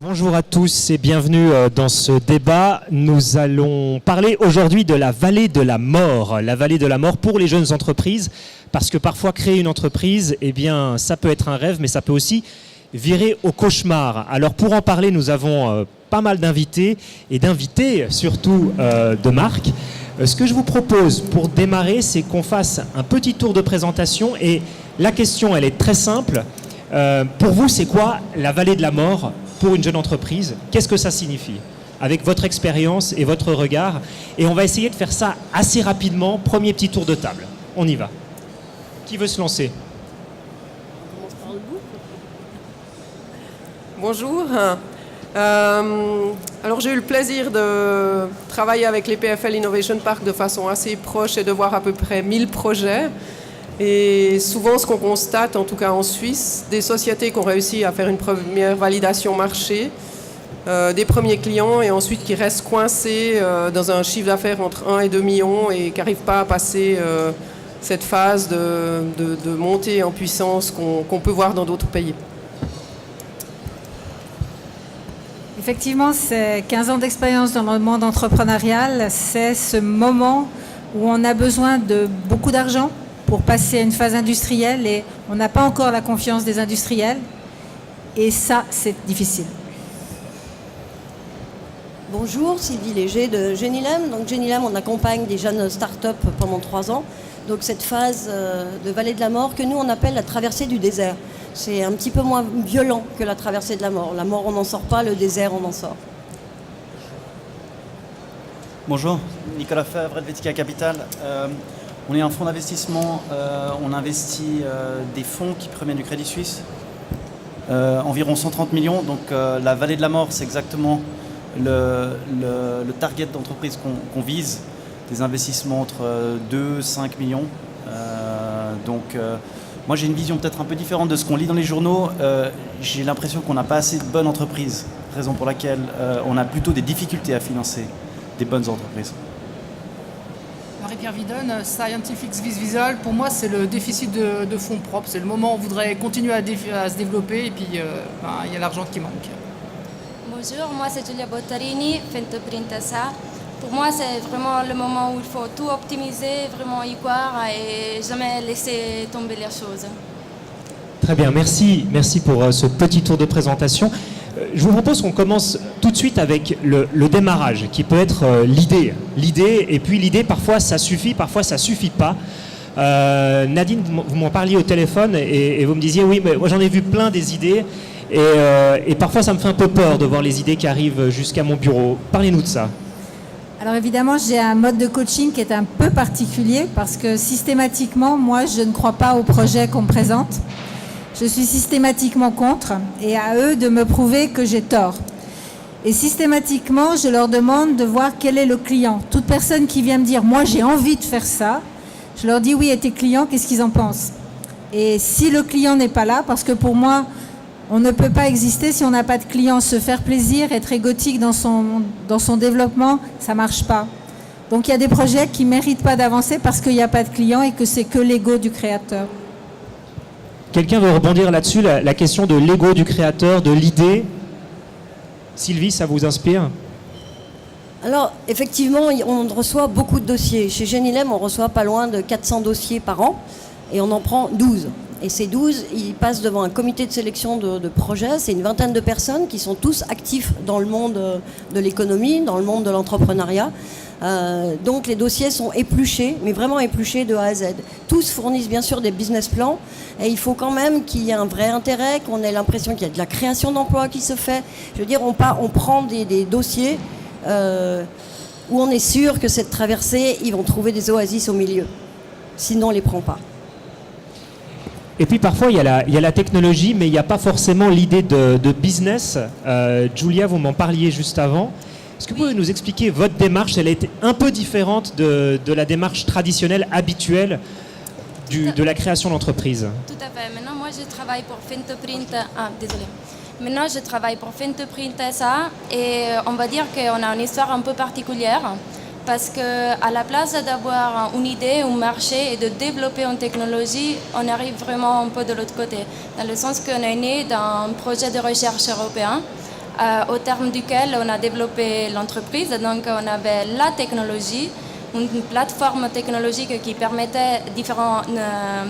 Bonjour à tous et bienvenue dans ce débat. Nous allons parler aujourd'hui de la vallée de la mort. La vallée de la mort pour les jeunes entreprises, parce que parfois créer une entreprise, eh bien, ça peut être un rêve, mais ça peut aussi virer au cauchemar. Alors pour en parler, nous avons pas mal d'invités et d'invités surtout de marque. Ce que je vous propose pour démarrer, c'est qu'on fasse un petit tour de présentation et la question, elle est très simple. Pour vous, c'est quoi la vallée de la mort pour une jeune entreprise? Qu'est-ce que ça signifie? Avec votre expérience et votre regard. Et on va essayer de faire ça assez rapidement. Premier petit tour de table. On y va. Qui veut se lancer? Bonjour. Alors j'ai eu le plaisir de travailler avec les PFL Innovation Park de façon assez proche et de voir à peu près 1000 projets. Et souvent, ce qu'on constate, en tout cas en Suisse, des sociétés qui ont réussi à faire une première validation marché, des premiers clients et ensuite qui restent coincés dans un chiffre d'affaires entre 1 et 2 millions et qui n'arrivent pas à passer cette phase de montée en puissance qu'on peut voir dans d'autres pays. Effectivement, c'est 15 ans d'expérience dans le monde entrepreneurial. C'est ce moment où on a besoin de beaucoup d'argent pour passer à une phase industrielle et on n'a pas encore la confiance des industriels. Et ça, c'est difficile. Bonjour, Sylvie Léger de Genilem. Donc Genilem, on accompagne des jeunes startups pendant 3 ans. Donc cette phase de vallée de la mort que nous, on appelle la traversée du désert. C'est un petit peu moins violent que la traversée de la mort. La mort, on n'en sort pas, le désert, on en sort. Bonjour, Nicolas Favre, Helvetica Capital. On est un fonds d'investissement, on investit des fonds qui proviennent du Crédit Suisse, environ 130 millions. Donc la vallée de la mort, c'est exactement le target d'entreprise qu'on vise, des investissements entre 2 et 5 millions. Moi j'ai une vision peut-être un peu différente de ce qu'on lit dans les journaux. J'ai l'impression qu'on n'a pas assez de bonnes entreprises, raison pour laquelle on a plutôt des difficultés à financer des bonnes entreprises. Marie-Pierre Vidonne, Scientific Visual, pour moi c'est le déficit de fonds propres, c'est le moment où on voudrait continuer à se développer et puis il y a l'argent qui manque. Bonjour, moi c'est Giulia Bottarini, Fintoprintesa. Pour moi c'est vraiment le moment où il faut tout optimiser, vraiment y croire et jamais laisser tomber les choses. Très bien, merci pour ce petit tour de présentation. Je vous propose qu'on commence tout de suite avec le démarrage, qui peut être l'idée. L'idée, et puis l'idée, parfois ça suffit, parfois ça suffit pas. Nadine, vous m'en parliez au téléphone et vous me disiez, oui, mais moi j'en ai vu plein des idées, et parfois ça me fait un peu peur de voir les idées qui arrivent jusqu'à mon bureau. Parlez-nous de ça. Alors évidemment, j'ai un mode de coaching qui est un peu particulier parce que systématiquement, moi, je ne crois pas au projet qu'on me présente. Je suis systématiquement contre et à eux de me prouver que j'ai tort. Et systématiquement, je leur demande de voir quel est le client. Toute personne qui vient me dire « moi j'ai envie de faire ça », je leur dis « oui, et tes clients, qu'est-ce qu'ils en pensent ?» Et si le client n'est pas là, parce que pour moi, on ne peut pas exister si on n'a pas de client. Se faire plaisir, être égotique dans son développement, ça ne marche pas. Donc il y a des projets qui ne méritent pas d'avancer parce qu'il n'y a pas de client et que c'est que l'ego du créateur. Quelqu'un veut rebondir là-dessus, la question de l'ego du créateur, de l'idée. Sylvie, ça vous inspire? Alors, effectivement, on reçoit beaucoup de dossiers. Chez Genilem, on reçoit pas loin de 400 dossiers par an et on en prend 12. Et ces 12, ils passent devant un comité de sélection de projets. C'est une vingtaine de personnes qui sont tous actifs dans le monde de l'économie, dans le monde de l'entrepreneuriat. Donc les dossiers sont épluchés, mais vraiment épluchés de A à Z. Tous fournissent bien sûr des business plans et il faut quand même qu'il y ait un vrai intérêt, qu'on ait l'impression qu'il y a de la création d'emplois qui se fait. Je veux dire, on prend des dossiers où on est sûr que cette traversée, ils vont trouver des oasis au milieu. Sinon, on ne les prend pas. Et puis parfois, il y a la technologie, mais il n'y a pas forcément l'idée de business. Julia, vous m'en parliez juste avant. Est-ce que vous pouvez nous expliquer votre démarche? Elle a été un peu différente de la démarche traditionnelle, habituelle de la création d'entreprise. Tout à fait. Maintenant, moi, je travaille pour Fintoprint. Maintenant, je travaille pour Fintoprintesa et on va dire qu'on a une histoire un peu particulière parce qu'à la place d'avoir une idée, un marché et de développer une technologie, on arrive vraiment un peu de l'autre côté. Dans le sens qu'on est né d'un projet de recherche européen au terme duquel on a développé l'entreprise. Donc on avait la technologie, une plateforme technologique qui permettait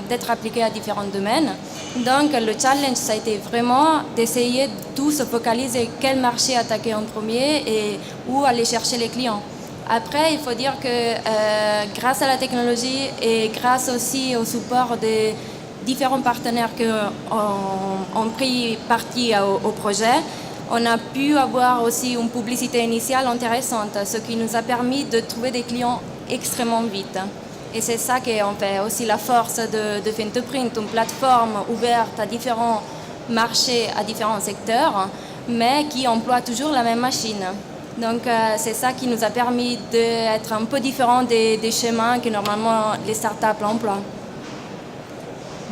d'être appliquée à différents domaines. Donc le challenge, ça a été vraiment d'essayer de tout se focaliser quel marché attaquer en premier et où aller chercher les clients. Après, il faut dire que grâce à la technologie et grâce aussi au support des différents partenaires qui ont pris partie au projet, on a pu avoir aussi une publicité initiale intéressante, ce qui nous a permis de trouver des clients extrêmement vite. Et c'est ça qui est en fait aussi la force de Fintoprint, une plateforme ouverte à différents marchés, à différents secteurs, mais qui emploie toujours la même machine. Donc c'est ça qui nous a permis d'être un peu différents des chemins que normalement les startups emploient.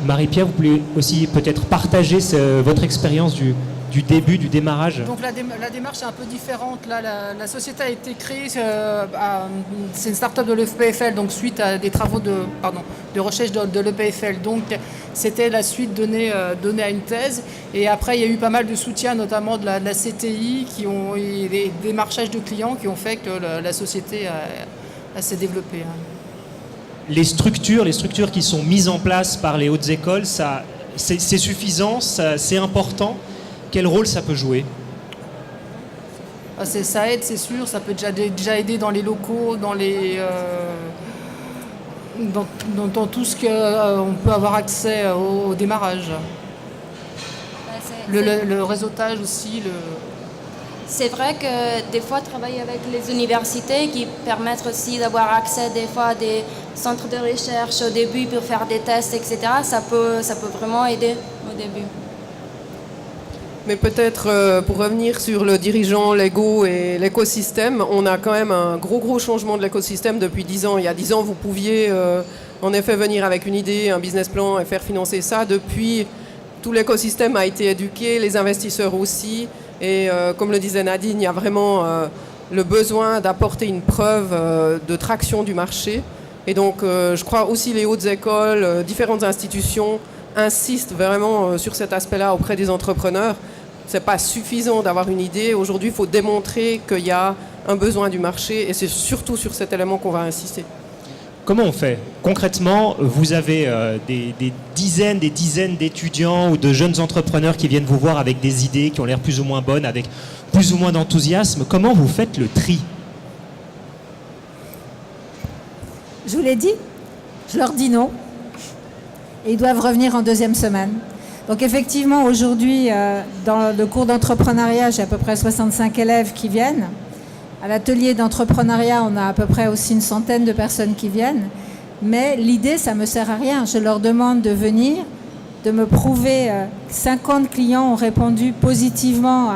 Marie-Pierre, vous pouvez aussi peut-être partager votre expérience du début, du démarrage. Donc la démarche est un peu différente. Là, la société a été créée, c'est une start-up de l'EPFL, donc suite à des travaux de recherche de l'EPFL. Donc c'était la suite donnée à une thèse. Et après, il y a eu pas mal de soutien, notamment de la CTI, et des démarchages de clients qui ont fait que la société s'est développée. Les structures qui sont mises en place par les hautes écoles, c'est suffisant, c'est important. Quel rôle ça peut jouer ? Ça aide, c'est sûr. Ça peut déjà aider dans les locaux, dans tout ce qu'on peut avoir accès au démarrage. Le réseautage aussi. C'est vrai que des fois, travailler avec les universités qui permettent aussi d'avoir accès des fois à des centres de recherche au début pour faire des tests, etc., ça peut vraiment aider au début. Mais peut-être pour revenir sur le dirigeant Lego et l'écosystème, on a quand même un gros changement de l'écosystème depuis 10 ans. Il y a 10 ans, vous pouviez en effet venir avec une idée, un business plan et faire financer ça. Depuis, tout l'écosystème a été éduqué, les investisseurs aussi. Et comme le disait Nadine, il y a vraiment le besoin d'apporter une preuve de traction du marché. Et donc, je crois aussi les hautes écoles, différentes institutions insistent vraiment sur cet aspect-là auprès des entrepreneurs. Ce n'est pas suffisant d'avoir une idée. Aujourd'hui, il faut démontrer qu'il y a un besoin du marché et c'est surtout sur cet élément qu'on va insister. Comment on fait ? Concrètement, vous avez des dizaines d'étudiants ou de jeunes entrepreneurs qui viennent vous voir avec des idées qui ont l'air plus ou moins bonnes, avec plus ou moins d'enthousiasme. Comment vous faites le tri ? Je vous l'ai dit, je leur dis non. Et ils doivent revenir en deuxième semaine. Donc effectivement, aujourd'hui, dans le cours d'entrepreneuriat, j'ai à peu près 65 élèves qui viennent. À l'atelier d'entrepreneuriat, on a à peu près aussi une centaine de personnes qui viennent. Mais l'idée, ça ne me sert à rien. Je leur demande de venir, de me prouver 50 clients ont répondu positivement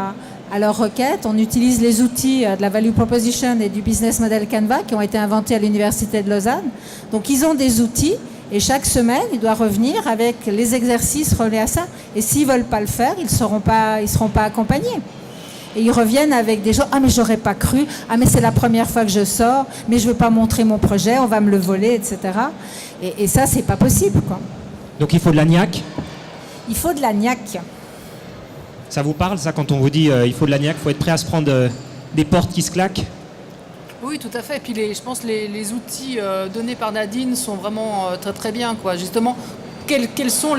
à leurs requêtes. On utilise les outils de la Value Proposition et du Business Model Canva qui ont été inventés à l'Université de Lausanne. Donc ils ont des outils et chaque semaine, ils doivent revenir avec les exercices reliés à ça. Et s'ils ne veulent pas le faire, ils ne seront pas accompagnés. Et ils reviennent avec des gens, « Ah, mais j'aurais pas cru. Ah, mais c'est la première fois que je sors. Mais je ne veux pas montrer mon projet. On va me le voler, etc. » Et ça, c'est pas possible, quoi. Donc il faut de la niaque ? Il faut de la niaque. Ça vous parle, ça, quand on vous dit il faut de la niaque, il faut être prêt à se prendre des portes qui se claquent ? Oui, tout à fait. Et puis je pense que les outils donnés par Nadine sont vraiment très très bien, quoi. Justement, quelles sont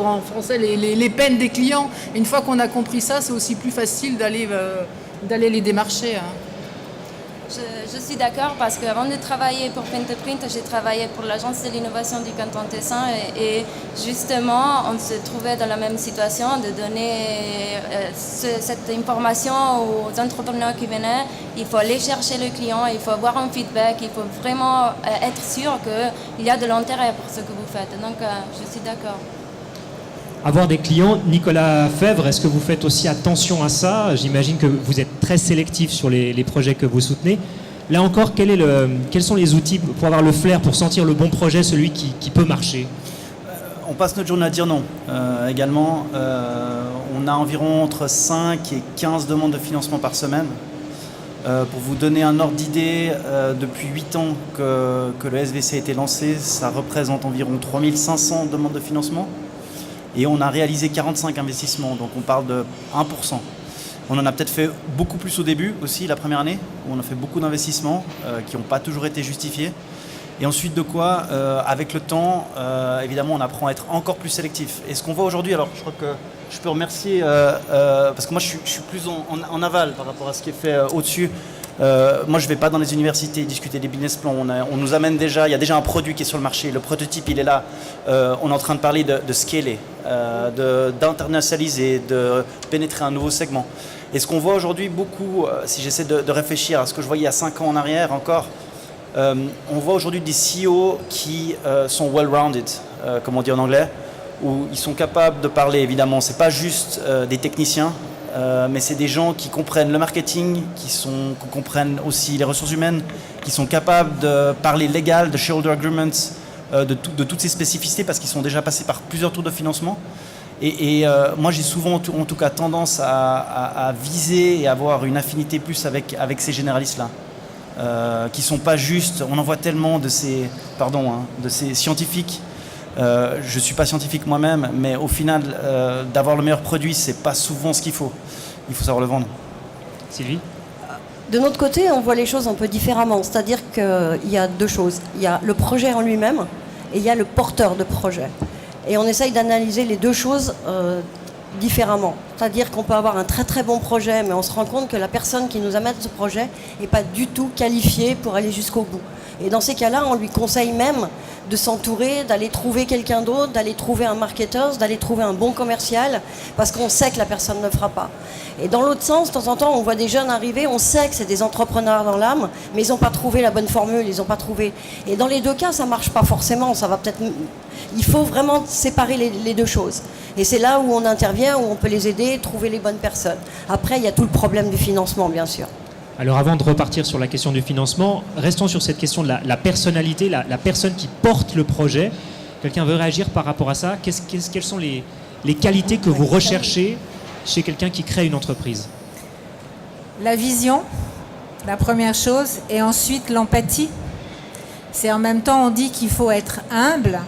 en français, les peines des clients. Et une fois qu'on a compris ça, c'est aussi plus facile d'aller les démarcher. Hein. Je suis d'accord parce qu'avant de travailler pour Fintoprint, j'ai travaillé pour l'Agence de l'innovation du canton Tessin et justement, on se trouvait dans la même situation de donner cette information aux entrepreneurs qui venaient. Il faut aller chercher le client, il faut avoir un feedback, il faut vraiment être sûr qu'il y a de l'intérêt pour ce que vous faites. Donc, je suis d'accord. Avoir des clients, Nicolas Fèvre, est-ce que vous faites aussi attention à ça ? J'imagine que vous êtes très sélectif sur les projets que vous soutenez. Là encore, quels sont les outils pour avoir le flair, pour sentir le bon projet, celui qui peut marcher ? On passe notre journée à dire non. Également, on a environ entre 5 et 15 demandes de financement par semaine. Pour vous donner un ordre d'idée, depuis 8 ans que le SVC a été lancé, ça représente environ 3500 demandes de financement. Et on a réalisé 45 investissements, donc on parle de 1%. On en a peut-être fait beaucoup plus au début aussi, la première année, où on a fait beaucoup d'investissements qui n'ont pas toujours été justifiés. Et ensuite de quoi, avec le temps, évidemment, on apprend à être encore plus sélectif. Et ce qu'on voit aujourd'hui, alors je crois que je peux remercier, parce que moi je suis plus en aval par rapport à ce qui est fait au-dessus. Moi je ne vais pas dans les universités discuter des business plans. On nous amène déjà, il y a déjà un produit qui est sur le marché, le prototype il est là. On est en train de parler de scaler, d'internationaliser, de pénétrer un nouveau segment. Et ce qu'on voit aujourd'hui beaucoup, si j'essaie de réfléchir à ce que je voyais il y a 5 ans en arrière encore, on voit aujourd'hui des CEO qui sont well-rounded, comme on dit en anglais, où ils sont capables de parler, évidemment, c'est pas juste des techniciens, mais c'est des gens qui comprennent le marketing, qui comprennent aussi les ressources humaines, qui sont capables de parler légal, de shareholder agreements, de toutes ces spécificités, parce qu'ils sont déjà passés par plusieurs tours de financement. Et moi, j'ai souvent, en tout cas, tendance à viser et avoir une affinité plus avec ces généralistes-là. Qui sont pas justes. On en voit tellement de ces scientifiques. Je suis pas scientifique moi-même, mais au final, d'avoir le meilleur produit, c'est pas souvent ce qu'il faut. Il faut savoir le vendre. Sylvie ? De notre côté, on voit les choses un peu différemment. C'est-à-dire qu'il y a deux choses. Il y a le projet en lui-même et il y a le porteur de projet. Et on essaye d'analyser les deux choses différemment. C'est-à-dire qu'on peut avoir un très très bon projet, mais on se rend compte que la personne qui nous amène ce projet n'est pas du tout qualifiée pour aller jusqu'au bout. Et dans ces cas-là, on lui conseille même de s'entourer, d'aller trouver quelqu'un d'autre, d'aller trouver un marketeur, d'aller trouver un bon commercial, parce qu'on sait que la personne ne le fera pas. Et dans l'autre sens, de temps en temps, on voit des jeunes arriver, on sait que c'est des entrepreneurs dans l'âme, mais ils n'ont pas trouvé la bonne formule, ils n'ont pas trouvé. Et dans les deux cas, ça ne marche pas forcément, ça va peut-être... Il faut vraiment séparer les deux choses. Et c'est là où on intervient, où on peut les aider, trouver les bonnes personnes. Après, il y a tout le problème du financement, bien sûr. Alors avant de repartir sur la question du financement, restons sur cette question de la personnalité, la personne qui porte le projet. Quelqu'un veut réagir par rapport à ça ? Quelles sont les qualités que vous recherchez chez quelqu'un qui crée une entreprise ? La vision, la première chose, et ensuite l'empathie. C'est en même temps, on dit qu'il faut être humble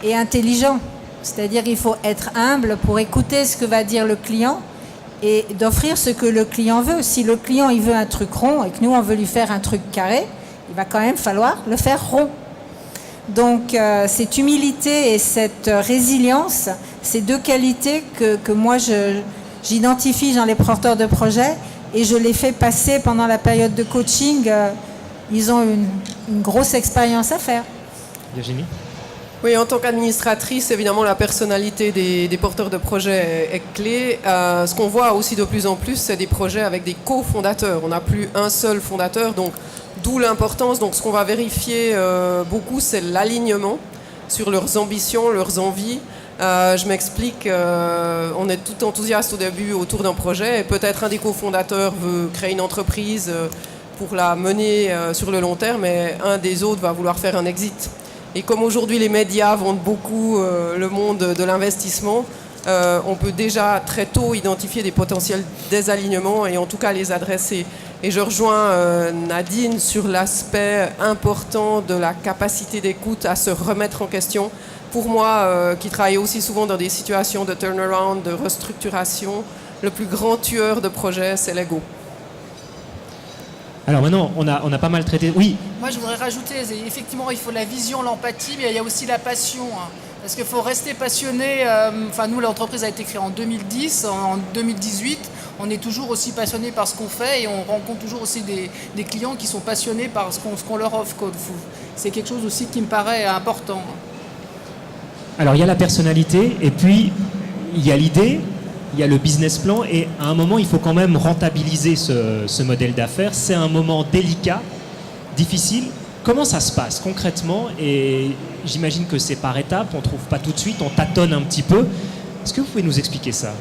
et intelligent. C'est-à-dire qu'il faut être humble pour écouter ce que va dire le client et d'offrir ce que le client veut. Si le client il veut un truc rond et que nous on veut lui faire un truc carré, il va quand même falloir le faire rond. Donc cette humilité et cette résilience, ces deux qualités que moi j'identifie dans les porteurs de projets et je les fais passer pendant la période de coaching. Ils ont une grosse expérience à faire. Virginie ? Oui, en tant qu'administratrice, évidemment, la personnalité des porteurs de projets est clé. Ce qu'on voit aussi de plus en plus, c'est des projets avec des cofondateurs. On n'a plus un seul fondateur, donc d'où l'importance. Donc, ce qu'on va vérifier beaucoup, c'est l'alignement sur leurs ambitions, leurs envies. Je m'explique, on est tout enthousiaste au début autour d'un projet et peut-être un des cofondateurs veut créer une entreprise pour la mener sur le long terme, mais un des autres va vouloir faire un exit. Et comme aujourd'hui les médias vendent beaucoup le monde de l'investissement, on peut déjà très tôt identifier des potentiels désalignements et en tout cas les adresser. Et je rejoins Nadine sur l'aspect important de la capacité d'écoute à se remettre en question. Pour moi, qui travaille aussi souvent dans des situations de turnaround, de restructuration, le plus grand tueur de projet, c'est l'ego. Alors maintenant, on a pas mal traité... Oui. Moi, je voudrais rajouter, effectivement, il faut la vision, l'empathie, mais il y a aussi la passion. Parce qu'il faut rester passionné. Nous, l'entreprise a été créée en 2010. En 2018, on est toujours aussi passionné par ce qu'on fait et on rencontre toujours aussi des clients qui sont passionnés par ce qu'on leur offre. C'est quelque chose aussi qui me paraît important. Alors, il y a la personnalité et puis il y a l'idée. Il y a le business plan et à un moment, il faut quand même rentabiliser ce modèle d'affaires. C'est un moment délicat, difficile. Comment ça se passe concrètement ? Et j'imagine que c'est par étapes, on ne trouve pas tout de suite, on tâtonne un petit peu. Est-ce que vous pouvez nous expliquer ça ?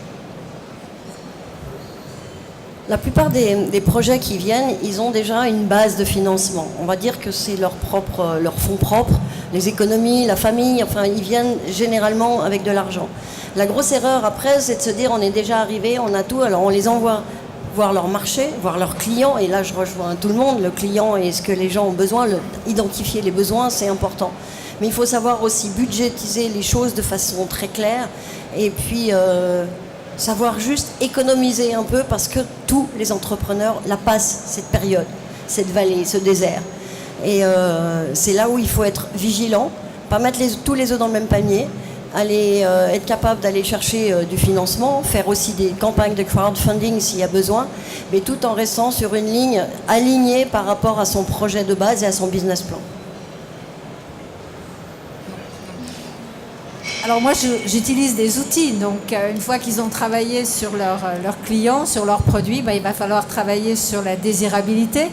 La plupart des projets qui viennent, ils ont déjà une base de financement. On va dire que c'est leur fonds propres, les économies, la famille, ils viennent généralement avec de l'argent. La grosse erreur après, c'est de se dire on est déjà arrivé, on a tout, alors on les envoie voir leur marché, voir leurs clients, et là je rejoins tout le monde, le client et ce que les gens ont besoin, identifier les besoins, c'est important. Mais il faut savoir aussi budgétiser les choses de façon très claire, et puis savoir juste économiser un peu parce que tous les entrepreneurs la passent, cette période, cette vallée, ce désert. Et c'est là où il faut être vigilant, pas mettre tous les œufs dans le même panier, être capable d'aller chercher du financement, faire aussi des campagnes de crowdfunding s'il y a besoin, mais tout en restant sur une ligne alignée par rapport à son projet de base et à son business plan. Alors moi, j'utilise des outils. Donc, une fois qu'ils ont travaillé sur leurs clients, sur leurs produits, il va falloir travailler sur la désirabilité.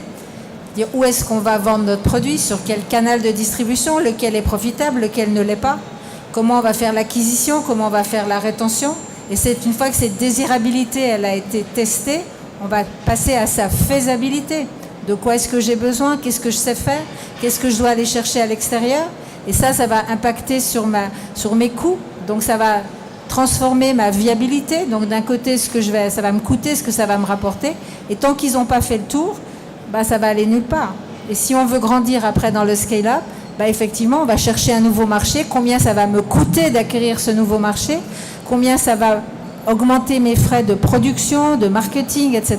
Dire où est-ce qu'on va vendre notre produit, sur quel canal de distribution, lequel est profitable, lequel ne l'est pas. Comment on va faire l'acquisition, comment on va faire la rétention. Et c'est une fois que cette désirabilité elle a été testée, on va passer à sa faisabilité. De quoi est-ce que j'ai besoin, qu'est-ce que je sais faire, qu'est-ce que je dois aller chercher à l'extérieur. Et ça va impacter sur mes coûts. Donc ça va transformer ma viabilité. Donc d'un côté, ça va me coûter, ce que ça va me rapporter. Et tant qu'ils n'ont pas fait le tour, ça va aller nulle part. Et si on veut grandir après dans le scale-up, effectivement, on va chercher un nouveau marché. Combien ça va me coûter d'acquérir ce nouveau marché? Combien ça va augmenter mes frais de production, de marketing, etc.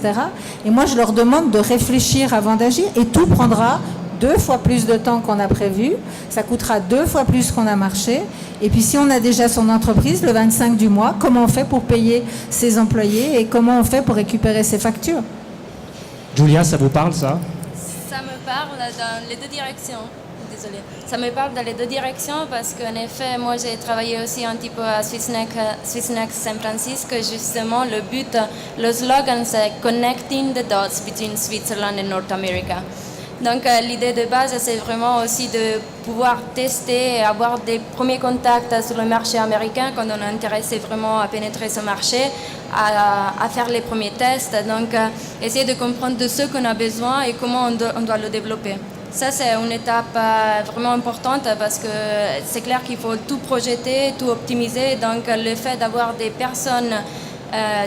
Et moi, je leur demande de réfléchir avant d'agir. Et tout prendra 2 fois plus de temps qu'on a prévu. Ça coûtera 2 fois plus qu'on a marché. Et puis, si on a déjà son entreprise, le 25 du mois, comment on fait pour payer ses employés et comment on fait pour récupérer ses factures? Julia, ça vous parle, ça? Ça me parle dans les deux directions. Désolée. Ça me parle dans les deux directions parce qu'en effet, moi j'ai travaillé aussi un petit peu à Swissnex San Francisco. Justement, le slogan c'est Connecting the Dots between Switzerland and North America. Donc l'idée de base c'est vraiment aussi de pouvoir tester et avoir des premiers contacts sur le marché américain quand on est intéressé vraiment à pénétrer ce marché, à faire les premiers tests. Donc essayer de comprendre de ce qu'on a besoin et comment on doit le développer. Ça, c'est une étape vraiment importante parce que c'est clair qu'il faut tout projeter, tout optimiser. Donc, le fait d'avoir des personnes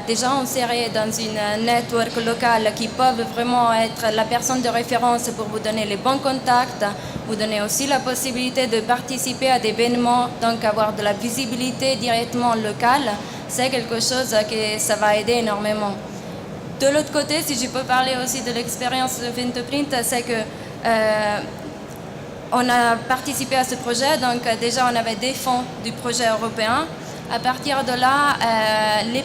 déjà insérées dans une network locale qui peuvent vraiment être la personne de référence pour vous donner les bons contacts, vous donner aussi la possibilité de participer à des événements, donc avoir de la visibilité directement locale, c'est quelque chose que ça va aider énormément. De l'autre côté, si je peux parler aussi de l'expérience de Fintoprint, c'est que on a participé à ce projet, donc déjà on avait des fonds du projet européen. À partir de là, les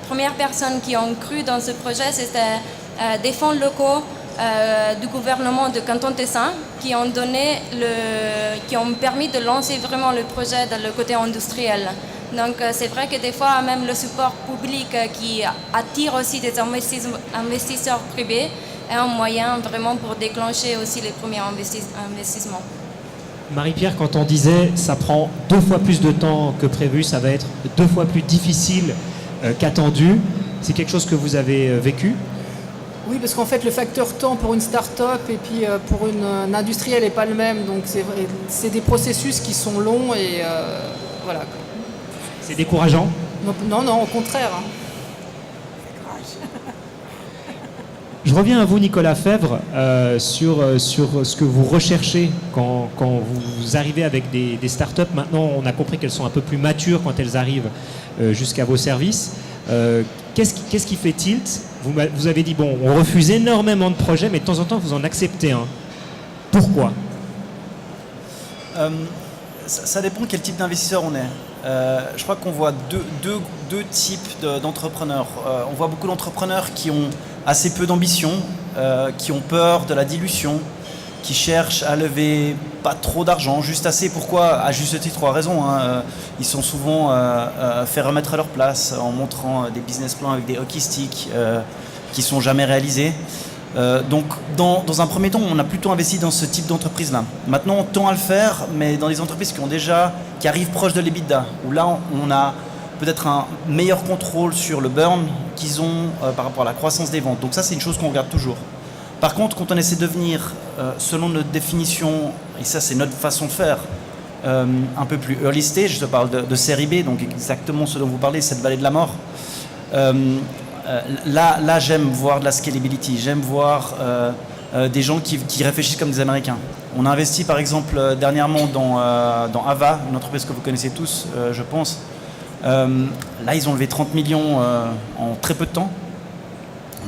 premières personnes qui ont cru dans ce projet, c'était des fonds locaux du gouvernement de Canton Tessin qui ont permis de lancer vraiment le projet dans le côté industriel. Donc c'est vrai que des fois, même le support public qui attire aussi des investisseurs privés est un moyen vraiment pour déclencher aussi les premiers investissements. Marie-Pierre, quand on disait ça prend 2 fois plus de temps que prévu, ça va être 2 fois plus difficile qu'attendu, c'est quelque chose que vous avez vécu? Oui, parce qu'en fait, le facteur temps pour une start-up et puis pour une industrielle n'est pas le même. Donc, c'est des processus qui sont longs et voilà. C'est décourageant? Non, au contraire. Hein. Je reviens à vous, Nicolas Fèvre, sur ce que vous recherchez quand vous arrivez avec des startups. Maintenant, on a compris qu'elles sont un peu plus matures quand elles arrivent jusqu'à vos services. Qu'est-ce qui fait tilt? Vous avez dit, bon, on refuse énormément de projets, mais de temps en temps, vous en acceptez un. Pourquoi? Ça dépend quel type d'investisseur on est. Je crois qu'on voit deux types d'entrepreneurs. On voit beaucoup d'entrepreneurs qui ont assez peu d'ambition, qui ont peur de la dilution, qui cherchent à lever pas trop d'argent, juste assez. Pourquoi? À juste titre ou à raison. Hein. Ils sont souvent fait remettre à leur place en montrant des business plans avec des hockey sticks qui sont jamais réalisés. Donc, dans un premier temps, on a plutôt investi dans ce type d'entreprise-là. Maintenant, on tend à le faire, mais dans des entreprises qui arrivent proches de l'EBITDA, où là, on a peut-être un meilleur contrôle sur le burn qu'ils ont par rapport à la croissance des ventes. Donc ça, c'est une chose qu'on regarde toujours. Par contre, quand on essaie de venir, selon notre définition, et ça, c'est notre façon de faire, un peu plus early stage, je te parle de série B, donc exactement ce dont vous parlez, cette vallée de la mort. Là, j'aime voir de la scalability, j'aime voir des gens qui réfléchissent comme des Américains. On a investi par exemple dernièrement dans Ava, une entreprise que vous connaissez tous, je pense, Là, ils ont levé 30 millions en très peu de temps,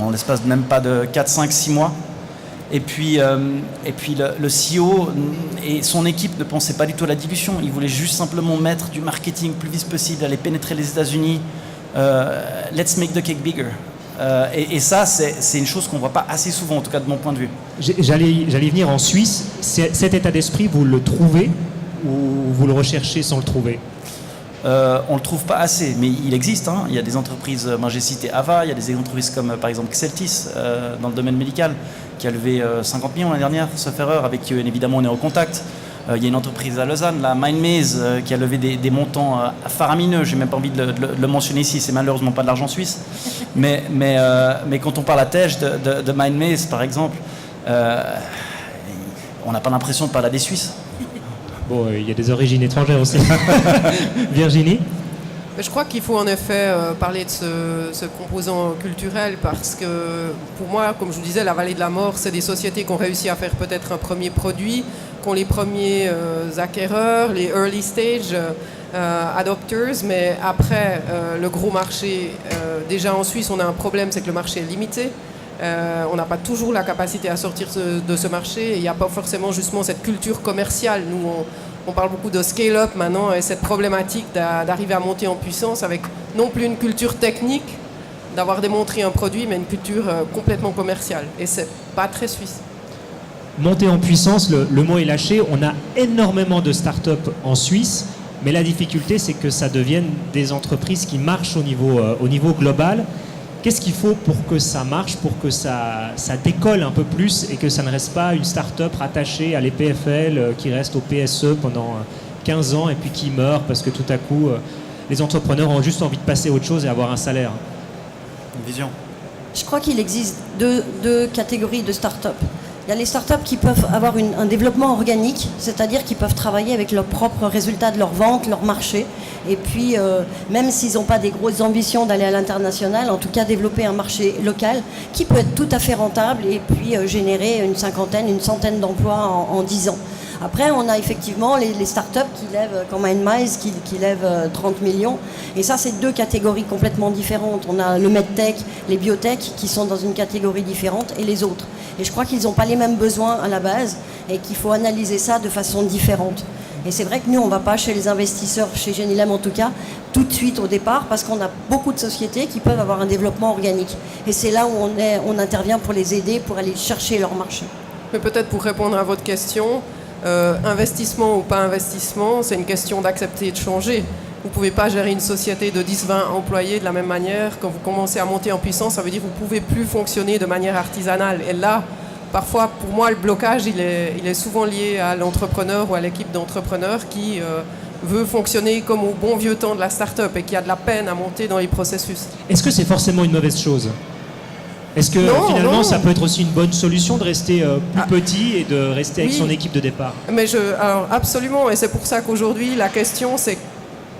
en l'espace de même pas de 4, 5, 6 mois. Et puis le CEO et son équipe ne pensaient pas du tout à la dilution. Ils voulaient juste simplement mettre du marketing plus vite possible, aller pénétrer les États-Unis. Let's make the cake bigger. Et ça, c'est une chose qu'on ne voit pas assez souvent, en tout cas de mon point de vue. J'allais venir en Suisse. Cet état d'esprit, vous le trouvez ou vous le recherchez sans le trouver? On ne le trouve pas assez, mais il existe. Hein. Il y a des entreprises, moi j'ai cité Ava, il y a des entreprises comme par exemple Xeltis dans le domaine médical qui a levé 50 millions l'année dernière, sauf erreur, avec qui évidemment on est en contact. Il y a une entreprise à Lausanne, la MindMaze, qui a levé des montants faramineux. Je n'ai même pas envie de le mentionner ici, c'est malheureusement pas de l'argent suisse. Mais quand on parle à Tej de MindMaze par exemple, on n'a pas l'impression de parler à des Suisses. Bon, il y a des origines étrangères aussi. Virginie? Je crois qu'il faut en effet parler de ce composant culturel parce que pour moi, comme je vous disais, la vallée de la mort, c'est des sociétés qui ont réussi à faire peut-être un premier produit, qui ont les premiers acquéreurs, les early stage adopters, mais après le gros marché, déjà en Suisse, on a un problème, c'est que le marché est limité. On n'a pas toujours la capacité à sortir de ce marché et il n'y a pas forcément justement cette culture commerciale. Nous, on parle beaucoup de scale-up maintenant et cette problématique d'arriver à monter en puissance avec non plus une culture technique, d'avoir démontré un produit, mais une culture complètement commerciale. Et c'est pas très suisse. Monter en puissance, le mot est lâché. On a énormément de start-up en Suisse, mais la difficulté, c'est que ça devienne des entreprises qui marchent au niveau global. Qu'est-ce qu'il faut pour que ça marche, pour que ça décolle un peu plus et que ça ne reste pas une start-up rattachée à l'EPFL qui reste au PSE pendant 15 ans et puis qui meurt parce que tout à coup, les entrepreneurs ont juste envie de passer à autre chose et avoir un salaire? Une vision. Je crois qu'il existe deux catégories de start-up. Il y a les startups qui peuvent avoir un développement organique, c'est-à-dire qu'ils peuvent travailler avec leurs propres résultats de leur vente, leur marché. Et puis, même s'ils n'ont pas des grosses ambitions d'aller à l'international, en tout cas développer un marché local qui peut être tout à fait rentable et puis générer une centaine d'emplois en 10 ans. Après, on a effectivement les startups qui lèvent, comme MindMaze, qui lèvent 30 millions. Et ça, c'est deux catégories complètement différentes. On a le medtech, les biotech qui sont dans une catégorie différente et les autres. Et je crois qu'ils n'ont pas les mêmes besoins à la base et qu'il faut analyser ça de façon différente. Et c'est vrai que nous, on ne va pas chez les investisseurs, chez Genilem en tout cas, tout de suite au départ, parce qu'on a beaucoup de sociétés qui peuvent avoir un développement organique. Et c'est là où on intervient pour les aider, pour aller chercher leur marché. Mais peut-être pour répondre à votre question, investissement ou pas investissement, c'est une question d'accepter de changer. Vous ne pouvez pas gérer une société de 10-20 employés de la même manière. Quand vous commencez à monter en puissance, ça veut dire que vous ne pouvez plus fonctionner de manière artisanale. Et là, parfois, pour moi, le blocage, il est souvent lié à l'entrepreneur ou à l'équipe d'entrepreneurs qui veut fonctionner comme au bon vieux temps de la start-up et qui a de la peine à monter dans les processus. Est-ce que c'est forcément une mauvaise chose? Est-ce que finalement, ça peut être aussi une bonne solution de rester plus petit et de rester avec son équipe de départ? Mais alors, absolument, et c'est pour ça qu'aujourd'hui, la question, c'est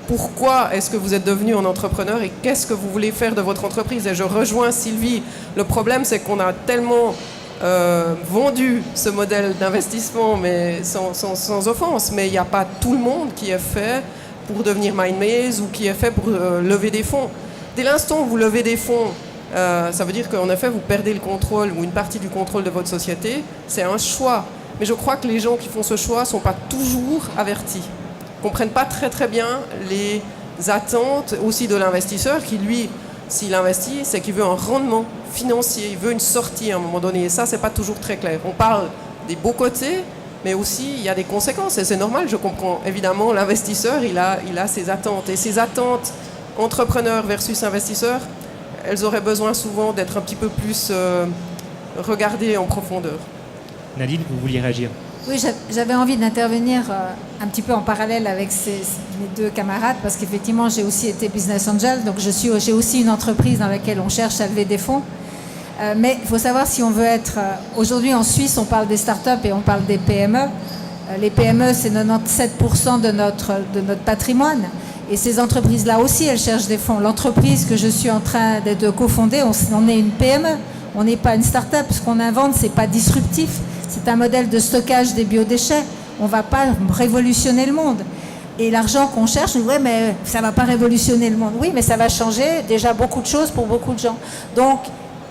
pourquoi est-ce que vous êtes devenu un entrepreneur et qu'est-ce que vous voulez faire de votre entreprise? Et je rejoins Sylvie. Le problème, c'est qu'on a tellement vendu ce modèle d'investissement, mais sans offense, mais il n'y a pas tout le monde qui est fait pour devenir MindMaze ou qui est fait pour lever des fonds. Dès l'instant où vous levez des fonds, ça veut dire qu'en effet, vous perdez le contrôle ou une partie du contrôle de votre société. C'est un choix. Mais je crois que les gens qui font ce choix ne sont pas toujours avertis. Ils ne comprennent pas très très bien les attentes aussi de l'investisseur qui, lui, s'il investit, c'est qu'il veut un rendement financier, il veut une sortie à un moment donné. Et ça, ce n'est pas toujours très clair. On parle des beaux côtés, mais aussi il y a des conséquences. Et c'est normal, je comprends. Évidemment, l'investisseur, il a ses attentes. Et ses attentes, entrepreneur versus investisseur, elles auraient besoin souvent d'être un petit peu plus regardées en profondeur. Nadine, vous vouliez réagir? Oui, j'avais envie d'intervenir un petit peu en parallèle avec mes deux camarades, parce qu'effectivement, j'ai aussi été business angel, donc j'ai aussi une entreprise dans laquelle on cherche à lever des fonds. Mais il faut savoir si on veut être... Aujourd'hui, en Suisse, on parle des startups et on parle des PME. Les PME, c'est 97% de notre patrimoine. Et ces entreprises-là aussi, elles cherchent des fonds. L'entreprise que je suis en train de cofonder, on est une PME. On n'est pas une start-up. Ce qu'on invente, ce n'est pas disruptif. C'est un modèle de stockage des biodéchets. On ne va pas révolutionner le monde. Et l'argent qu'on cherche, on dit, ouais, mais ça ne va pas révolutionner le monde. Oui, mais ça va changer déjà beaucoup de choses pour beaucoup de gens. Donc,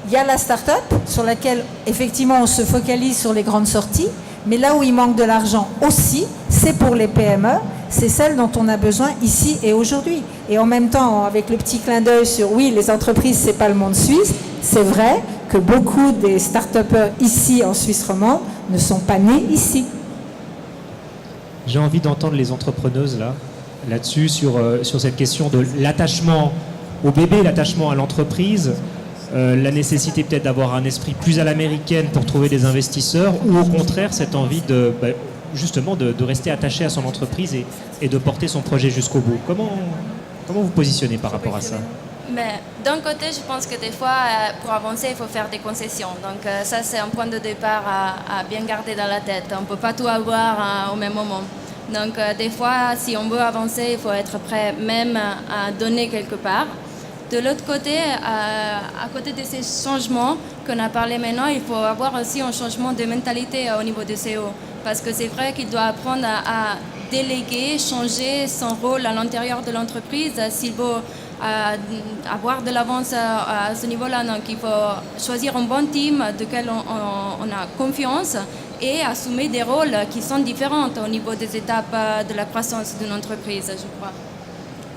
il y a la start-up sur laquelle, effectivement, on se focalise sur les grandes sorties. Mais là où il manque de l'argent aussi, c'est pour les PME. C'est celles dont on a besoin ici et aujourd'hui. Et en même temps, avec le petit clin d'œil sur, oui, les entreprises, c'est pas le monde suisse. C'est vrai que beaucoup des start-upers ici, en Suisse romande, ne sont pas nés ici. J'ai envie d'entendre les entrepreneuses là-dessus, sur cette question de l'attachement au bébé, l'attachement à l'entreprise, la nécessité peut-être d'avoir un esprit plus à l'américaine pour trouver des investisseurs, ou au contraire cette envie justement de rester attaché à son entreprise et de porter son projet jusqu'au bout. Comment vous positionnez par rapport à ça? Mais d'un côté, je pense que des fois, pour avancer, il faut faire des concessions. Donc ça, c'est un point de départ à bien garder dans la tête. On ne peut pas tout avoir au même moment. Donc des fois, si on veut avancer, il faut être prêt même à donner quelque part. De l'autre côté, à côté de ces changements qu'on a parlé maintenant, il faut avoir aussi un changement de mentalité au niveau du CEO. Parce que c'est vrai qu'il doit apprendre à déléguer, changer son rôle à l'intérieur de l'entreprise s'il veut avoir de l'avance à ce niveau-là. Donc il faut choisir un bon team duquel on a confiance et assumer des rôles qui sont différents au niveau des étapes de la croissance d'une entreprise, je crois.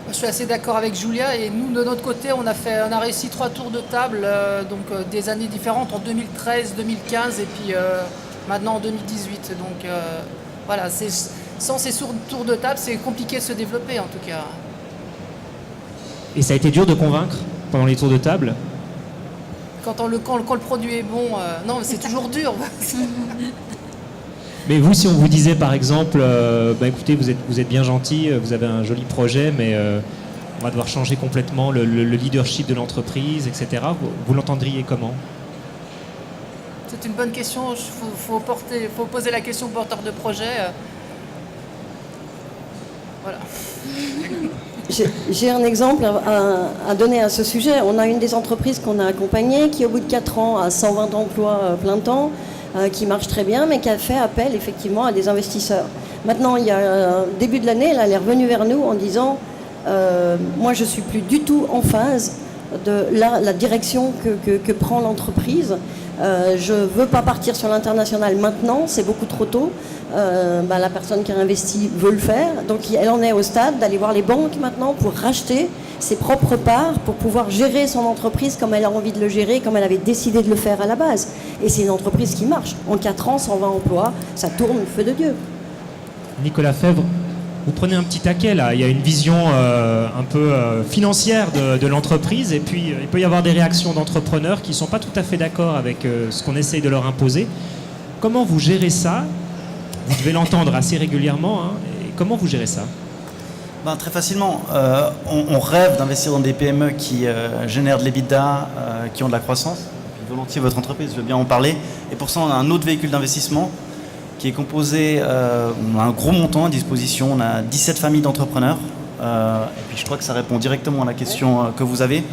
Je suis assez d'accord avec Julia, et nous de notre côté on a réussi 3 tours de table, des années différentes, en 2013, 2015 et puis maintenant en 2018. Donc voilà, sans ces tours de table, c'est compliqué de se développer en tout cas. Et ça a été dur de convaincre pendant les tours de table? Quand le produit est bon, non, mais c'est toujours dur. Mais vous, si on vous disait par exemple, écoutez, vous êtes bien gentil, vous avez un joli projet, mais on va devoir changer complètement le leadership de l'entreprise, etc. Vous l'entendriez comment? C'est une bonne question. Faut poser la question au porteur de projet. Voilà. J'ai un exemple à donner à ce sujet. On a une des entreprises qu'on a accompagnées qui, au bout de 4 ans, a 120 emplois plein temps, qui marche très bien, mais qui a fait appel effectivement à des investisseurs. Maintenant, il y a début de l'année, elle est revenue vers nous en disant moi, je ne suis plus du tout en phase de la direction que prend l'entreprise. Je ne veux pas partir sur l'international maintenant, c'est beaucoup trop tôt. La personne qui a investi veut le faire. Donc elle en est au stade d'aller voir les banques maintenant pour racheter ses propres parts, pour pouvoir gérer son entreprise comme elle a envie de le gérer, comme elle avait décidé de le faire à la base. Et c'est une entreprise qui marche. En 4 ans, 120 emplois, ça tourne feu de Dieu. Nicolas Fèvre, vous prenez un petit taquet là, il y a une vision un peu financière de l'entreprise, et puis il peut y avoir des réactions d'entrepreneurs qui ne sont pas tout à fait d'accord avec ce qu'on essaye de leur imposer. Comment vous gérez ça? Vous devez l'entendre assez régulièrement, hein, et comment vous gérez ça? Très facilement. On rêve d'investir dans des PME qui génèrent de l'EBITDA, qui ont de la croissance. Volontiers, votre entreprise, je veux bien en parler. Et pour ça, on a un autre véhicule d'investissement qui est composé, on a un gros montant à disposition, on a 17 familles d'entrepreneurs, et puis je crois que ça répond directement à la question que vous avez,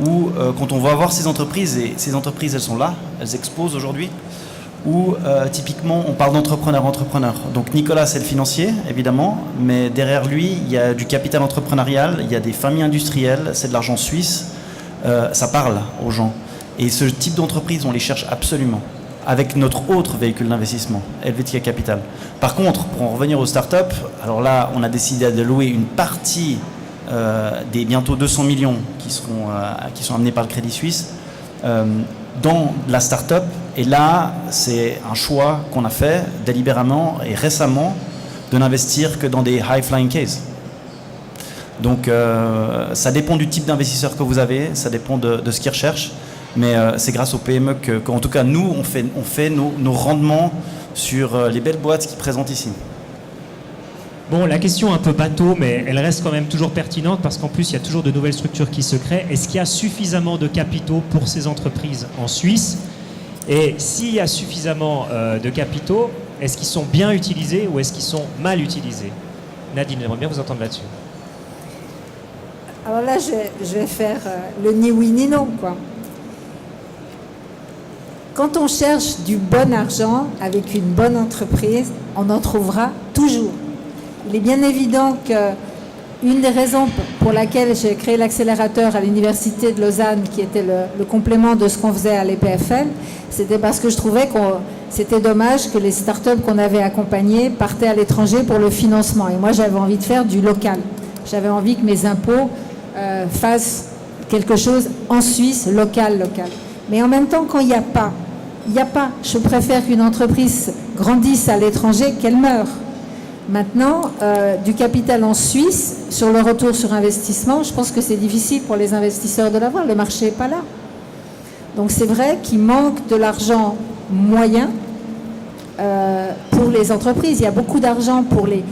où quand on va voir ces entreprises, et ces entreprises elles sont là, elles exposent aujourd'hui, où typiquement on parle d'entrepreneurs. Donc Nicolas c'est le financier évidemment, mais derrière lui il y a du capital entrepreneurial, il y a des familles industrielles, c'est de l'argent suisse, ça parle aux gens. Et ce type d'entreprise on les cherche absolument, avec notre autre véhicule d'investissement, Helvetia Capital. Par contre, pour en revenir aux startups, alors là, on a décidé de louer une partie des bientôt 200 millions qui sont amenés par le Crédit Suisse dans la startup. Et là, c'est un choix qu'on a fait délibérément et récemment de n'investir que dans des high-flying cases. Donc, ça dépend du type d'investisseur que vous avez, ça dépend de ce qu'ils recherchent. Mais c'est grâce aux PME qu'en tout cas, nous, on fait nos rendements sur les belles boîtes qui présentent ici. Bon, la question un peu bateau, mais elle reste quand même toujours pertinente parce qu'en plus, il y a toujours de nouvelles structures qui se créent. Est-ce qu'il y a suffisamment de capitaux pour ces entreprises en Suisse? Et s'il y a suffisamment de capitaux, est-ce qu'ils sont bien utilisés ou est-ce qu'ils sont mal utilisés? Nadine, j'aimerais bien vous entendre là-dessus. Alors là, je vais faire le ni oui ni non, quoi. Quand on cherche du bon argent avec une bonne entreprise, on en trouvera toujours. il est bien évident qu'une des raisons pour laquelle j'ai créé l'accélérateur à l'Université de Lausanne, qui était le complément de ce qu'on faisait à l'EPFL, c'était parce que je trouvais que c'était dommage que les startups qu'on avait accompagnées partaient à l'étranger pour le financement. Et moi, j'avais envie de faire du local. J'avais envie que mes impôts fassent quelque chose en Suisse, local. Mais en même temps, quand il n'y a pas, je préfère qu'une entreprise grandisse à l'étranger qu'elle meure. Maintenant, du capital en Suisse, sur le retour sur investissement, je pense que c'est difficile pour les investisseurs de l'avoir. Le marché n'est pas là. Donc c'est vrai qu'il manque de l'argent moyen pour les entreprises. Il y a beaucoup d'argent pour les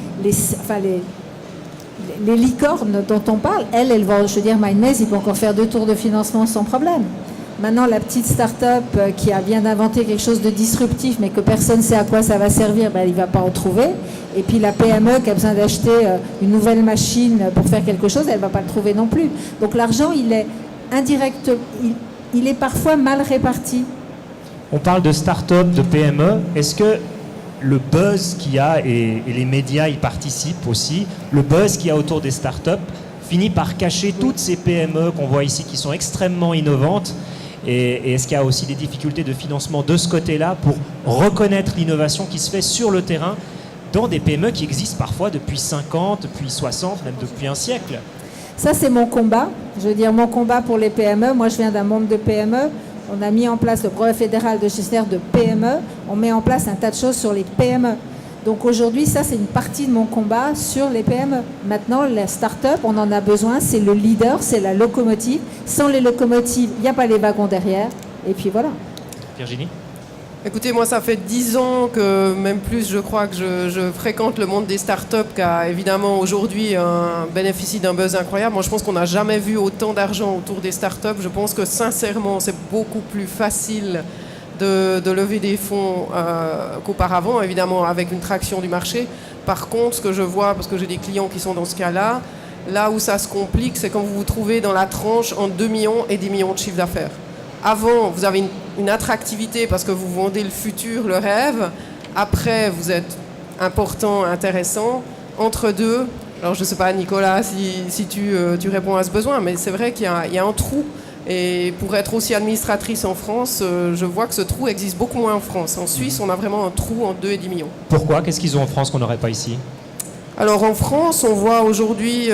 licornes dont on parle. Elles vont, je veux dire, MindMaze, il peut encore faire 2 tours de financement sans problème. Maintenant, la petite start-up qui vient d'inventer quelque chose de disruptif, mais que personne ne sait à quoi ça va servir, il ne va pas en trouver. Et puis la PME qui a besoin d'acheter une nouvelle machine pour faire quelque chose, elle ne va pas le trouver non plus. Donc l'argent, il est indirect, il est parfois mal réparti. On parle de start-up, de PME. Est-ce que le buzz qu'il y a, et les médias y participent aussi, le buzz qu'il y a autour des start-up finit par cacher toutes ces PME qu'on voit ici qui sont extrêmement innovantes? Et est-ce qu'il y a aussi des difficultés de financement de ce côté-là pour reconnaître l'innovation qui se fait sur le terrain dans des PME qui existent parfois depuis 50, depuis 60, même depuis un siècle? Ça, c'est mon combat. Je veux dire, mon combat pour les PME. Moi, je viens d'un monde de PME. On a mis en place le brevet fédéral de gestionnaire de PME. On met en place un tas de choses sur les PME. Donc aujourd'hui, ça, c'est une partie de mon combat sur les PME. Maintenant, les start-up, on en a besoin. C'est le leader, c'est la locomotive. Sans les locomotives, il n'y a pas les wagons derrière. Et puis voilà. Virginie? Écoutez, moi, ça fait 10 ans que, même plus, je crois que je fréquente le monde des startups qui a évidemment aujourd'hui bénéficie d'un buzz incroyable. Moi, je pense qu'on n'a jamais vu autant d'argent autour des startups. Je pense que, sincèrement, c'est beaucoup plus facile de lever des fonds qu'auparavant, évidemment, avec une traction du marché. Par contre, ce que je vois, parce que j'ai des clients qui sont dans ce cas-là, là où ça se complique, c'est quand vous vous trouvez dans la tranche entre 2 millions et 10 millions de chiffre d'affaires. Avant, vous avez une attractivité parce que vous vendez le futur, le rêve. Après, vous êtes important, intéressant. Entre deux, alors je ne sais pas, Nicolas, si tu réponds à ce besoin, mais c'est vrai qu'il y a un trou. Et pour être aussi administratrice en France, je vois que ce trou existe beaucoup moins en France. En Suisse, on a vraiment un trou entre 2 et 10 millions. Pourquoi? Qu'est-ce qu'ils ont en France qu'on n'aurait pas ici? Alors en France, on voit aujourd'hui,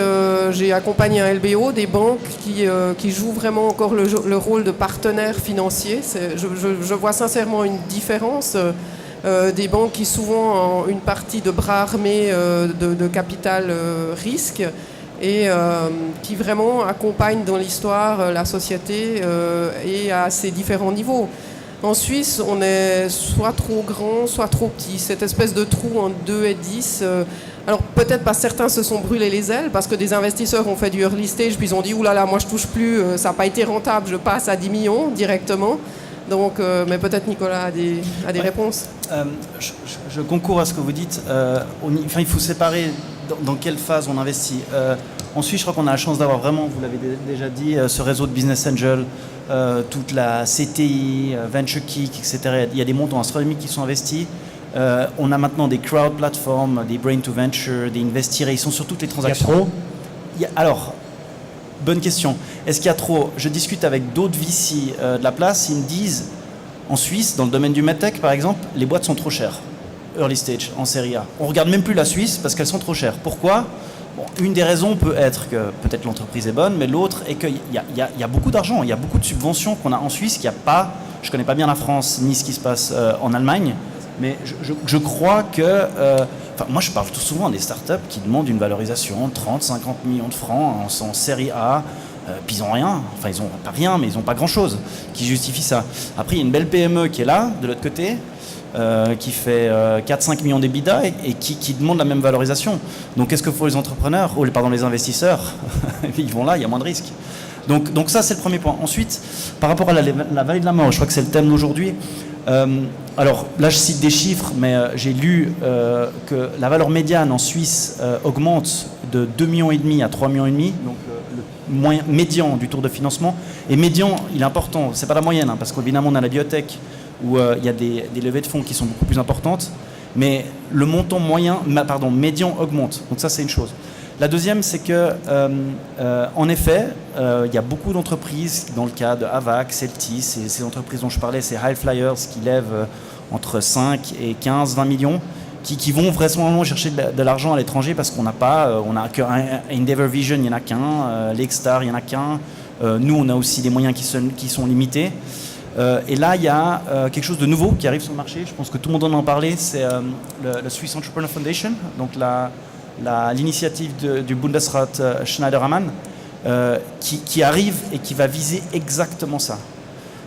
j'ai accompagné un LBO, des banques qui jouent vraiment encore le rôle de partenaire financier. Je vois sincèrement une différence. Des banques qui souvent ont une partie de bras armés de capital risque et qui vraiment accompagnent dans l'histoire la société et à ses différents niveaux. En Suisse, on est soit trop grand, soit trop petit. Cette espèce de trou entre 2 et 10... alors peut-être parce que certains se sont brûlés les ailes, parce que des investisseurs ont fait du early stage, puis ils ont dit « Oulala, moi je touche plus, ça n'a pas été rentable, je passe à 10 millions directement ». Donc, mais peut-être Nicolas a des réponses. Je concours à ce que vous dites. Il faut séparer dans quelle phase on investit. En Suisse, je crois qu'on a la chance d'avoir vraiment, vous l'avez déjà dit, ce réseau de Business Angel, toute la CTI, Venture Kick, etc. Il y a des montants astronomiques qui sont investis. On a maintenant des crowd platforms, des Brain to Venture, des Investir, et ils sont sur toutes les transactions. Il y a trop? Alors, bonne question. Est-ce qu'il y a trop? Je discute avec d'autres VC de la place, ils me disent, en Suisse, dans le domaine du medtech par exemple, les boîtes sont trop chères. Early stage, en série A. On ne regarde même plus la Suisse parce qu'elles sont trop chères. Pourquoi? Bon, une des raisons peut être que peut-être l'entreprise est bonne, mais l'autre est qu'il y a beaucoup d'argent, il y a beaucoup de subventions qu'on a en Suisse qu'il n'y a pas. Je ne connais pas bien la France ni ce qui se passe en Allemagne, mais je crois que... moi, je parle tout souvent des startups qui demandent une valorisation de 30, 50 millions de francs en série A, puis ils n'ont rien. Enfin, ils n'ont pas rien, mais ils n'ont pas grand-chose qui justifie ça. Après, il y a une belle PME qui est là, de l'autre côté, qui fait 4-5 millions d'EBITDA et qui demande la même valorisation. Donc qu'est-ce que font les entrepreneurs, les investisseurs? Ils vont là, il y a moins de risques. Donc ça, c'est le premier point. Ensuite, par rapport à la vallée de la mort, je crois que c'est le thème d'aujourd'hui. Alors là, je cite des chiffres, mais j'ai lu que la valeur médiane en Suisse augmente de 2,5 millions à 3,5 millions, donc le médian du tour de financement. Et médian, il est important, c'est pas la moyenne, parce qu'évidemment, on a la biotech, où il y a des levées de fonds qui sont beaucoup plus importantes. mais le montant médian augmente. Donc ça, c'est une chose. La deuxième, c'est que, en effet, il y a beaucoup d'entreprises, dans le cas de Avac, Celtis, et ces entreprises dont je parlais, ces High Flyers qui lèvent entre 5 et 15, 20 millions, qui vont vraisemblablement chercher de l'argent à l'étranger parce qu'on n'a pas, on n'a qu'un Endeavour Vision, il n'y en a qu'un, Lakestar, il n'y en a qu'un. Nous, on a aussi des moyens qui sont limités. Et là, il y a quelque chose de nouveau qui arrive sur le marché. Je pense que tout le monde en a parlé. C'est le Swiss Entrepreneur Foundation, donc l'initiative du Bundesrat Schneider-Ammann, qui arrive et qui va viser exactement ça.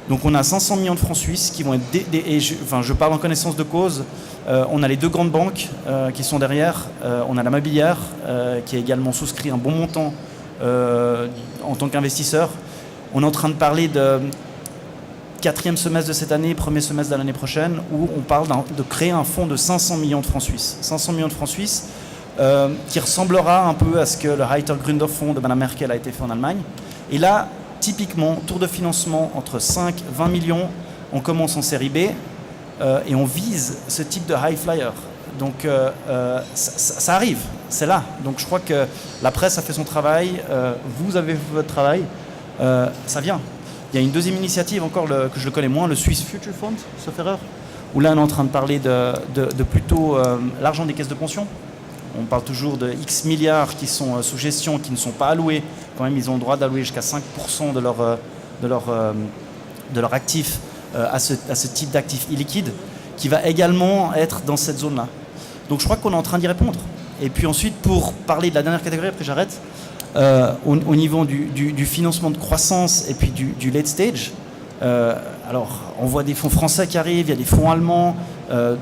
Donc on a 500 millions de francs suisses qui vont être... je parle en connaissance de cause. On a les deux grandes banques qui sont derrière. On a la Mobilière qui a également souscrit un bon montant en tant qu'investisseur. On est en train de parler de 4e semestre de cette année, 1er semestre de l'année prochaine, où on parle de créer un fonds de 500 millions de francs suisses. 500 millions de francs suisses qui ressemblera un peu à ce que le Reiter Gründerfonds de Mme Merkel a été fait en Allemagne. Et là, typiquement, tour de financement entre 5 et 20 millions, on commence en série B et on vise ce type de high flyer. Donc ça arrive, c'est là. Donc je crois que la presse a fait son travail, vous avez fait votre travail, ça vient. Il y a une deuxième initiative encore que je connais moins, le Swiss Future Fund, sauf erreur, où là on est en train de parler de plutôt l'argent des caisses de pension. On parle toujours de X milliards qui sont sous gestion, qui ne sont pas alloués. Quand même, ils ont le droit d'allouer jusqu'à 5% de leur actif à ce type d'actifs illiquides, qui va également être dans cette zone-là. Donc je crois qu'on est en train d'y répondre. Et puis ensuite, pour parler de la dernière catégorie, après j'arrête, au niveau du financement de croissance et puis du late stage, alors on voit des fonds français qui arrivent, il y a des fonds allemands.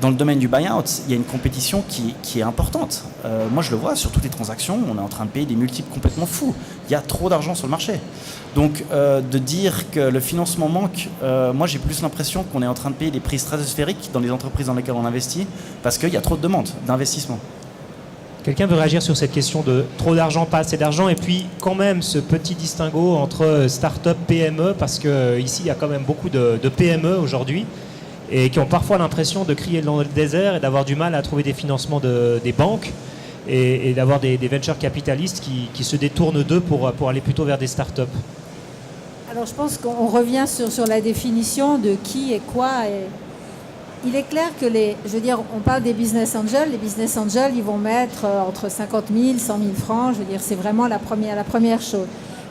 Dans le domaine du buyout, il y a une compétition qui est importante. Moi, je le vois sur toutes les transactions, on est en train de payer des multiples complètement fous. Il y a trop d'argent sur le marché. Donc, de dire que le financement manque, moi, j'ai plus l'impression qu'on est en train de payer des prix stratosphériques dans les entreprises dans lesquelles on investit parce qu'il y a trop de demandes d'investissement. Quelqu'un veut réagir sur cette question de trop d'argent, pas assez d'argent, et puis quand même ce petit distinguo entre start-up, PME, parce qu'ici, il y a quand même beaucoup de PME aujourd'hui, et qui ont parfois l'impression de crier dans le désert et d'avoir du mal à trouver des financements des banques et d'avoir des venture capitalistes qui se détournent d'eux pour aller plutôt vers des startups. Alors je pense qu'on revient sur la définition de qui et quoi. Et il est clair que on parle des business angels. Les business angels, ils vont mettre entre 50 000 100 000 francs. Je veux dire, c'est vraiment la première chose.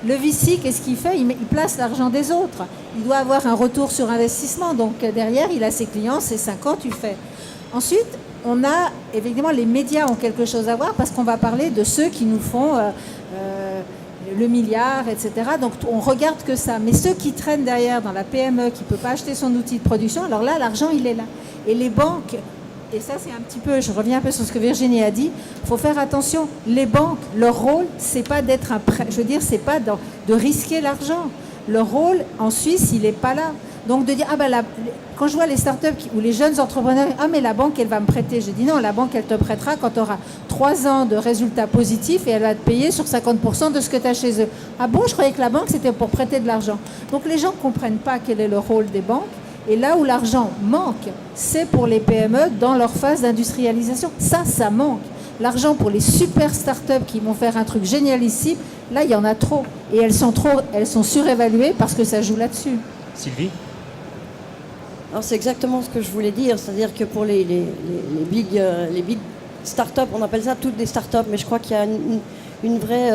Le VC, qu'est-ce qu'il fait ? Il place l'argent des autres. Il doit avoir un retour sur investissement. Donc derrière, il a ses clients, c'est 5 ans, tu fais. Ensuite, on a, évidemment, les médias ont quelque chose à voir parce qu'on va parler de ceux qui nous font le milliard, etc. Donc on regarde que ça. Mais ceux qui traînent derrière dans la PME, qui ne peut pas acheter son outil de production, alors là, l'argent, il est là. Et les banques... Et ça, c'est un petit peu, je reviens un peu sur ce que Virginie a dit, il faut faire attention. Les banques, leur rôle, c'est pas d'être un prêt, je veux dire, c'est pas de risquer l'argent. Leur rôle, en Suisse, il n'est pas là. Donc de dire, quand je vois les startups ou les jeunes entrepreneurs, mais la banque, elle va me prêter. Je dis non, la banque, elle te prêtera quand tu auras 3 ans de résultats positifs et elle va te payer sur 50% de ce que tu as chez eux. Ah bon, je croyais que la banque, c'était pour prêter de l'argent. Donc les gens ne comprennent pas quel est le rôle des banques. Et là où l'argent manque, c'est pour les PME dans leur phase d'industrialisation. Ça manque. L'argent pour les super startups qui vont faire un truc génialissime, là, il y en a trop. Et elles sont surévaluées parce que ça joue là-dessus. Sylvie ? Alors c'est exactement ce que je voulais dire. C'est-à-dire que pour les big startups, on appelle ça toutes des startups, mais je crois qu'il y a une vraie...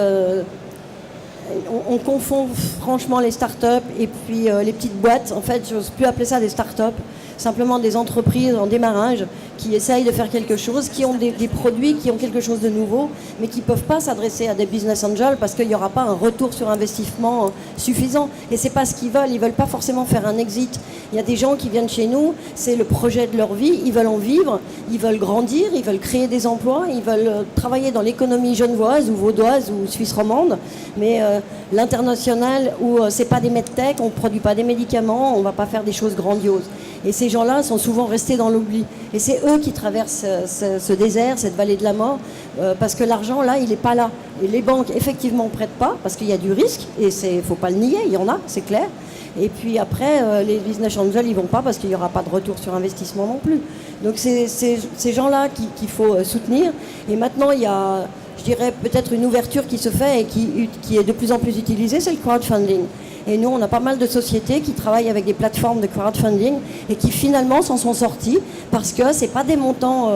On confond franchement les startups et puis les petites boîtes. En fait, je n'ose plus appeler ça des startups, simplement des entreprises en démarrage qui essayent de faire quelque chose, qui ont des produits, qui ont quelque chose de nouveau, mais qui ne peuvent pas s'adresser à des business angels parce qu'il n'y aura pas un retour sur investissement suffisant. Et ce n'est pas ce qu'ils veulent. Ils ne veulent pas forcément faire un exit. Il y a des gens qui viennent chez nous, c'est le projet de leur vie, ils veulent en vivre, ils veulent grandir, ils veulent créer des emplois, ils veulent travailler dans l'économie genevoise ou vaudoise ou suisse romande, mais l'international où c'est pas des medtech, on ne produit pas des médicaments, on ne va pas faire des choses grandioses. Et ces gens-là sont souvent restés dans l'oubli. Et c'est eux qui traversent ce désert, cette vallée de la mort, parce que l'argent, là, il n'est pas là. Et les banques, effectivement, ne prêtent pas, parce qu'il y a du risque, et il ne faut pas le nier, il y en a, c'est clair. Et puis après, les business angels, ils ne vont pas parce qu'il n'y aura pas de retour sur investissement non plus. Donc c'est ces gens-là qu'il faut soutenir. Et maintenant, il y a, je dirais, peut-être une ouverture qui se fait et qui est de plus en plus utilisée, c'est le crowdfunding. Et nous, on a pas mal de sociétés qui travaillent avec des plateformes de crowdfunding et qui finalement s'en sont sorties parce que c'est pas des montants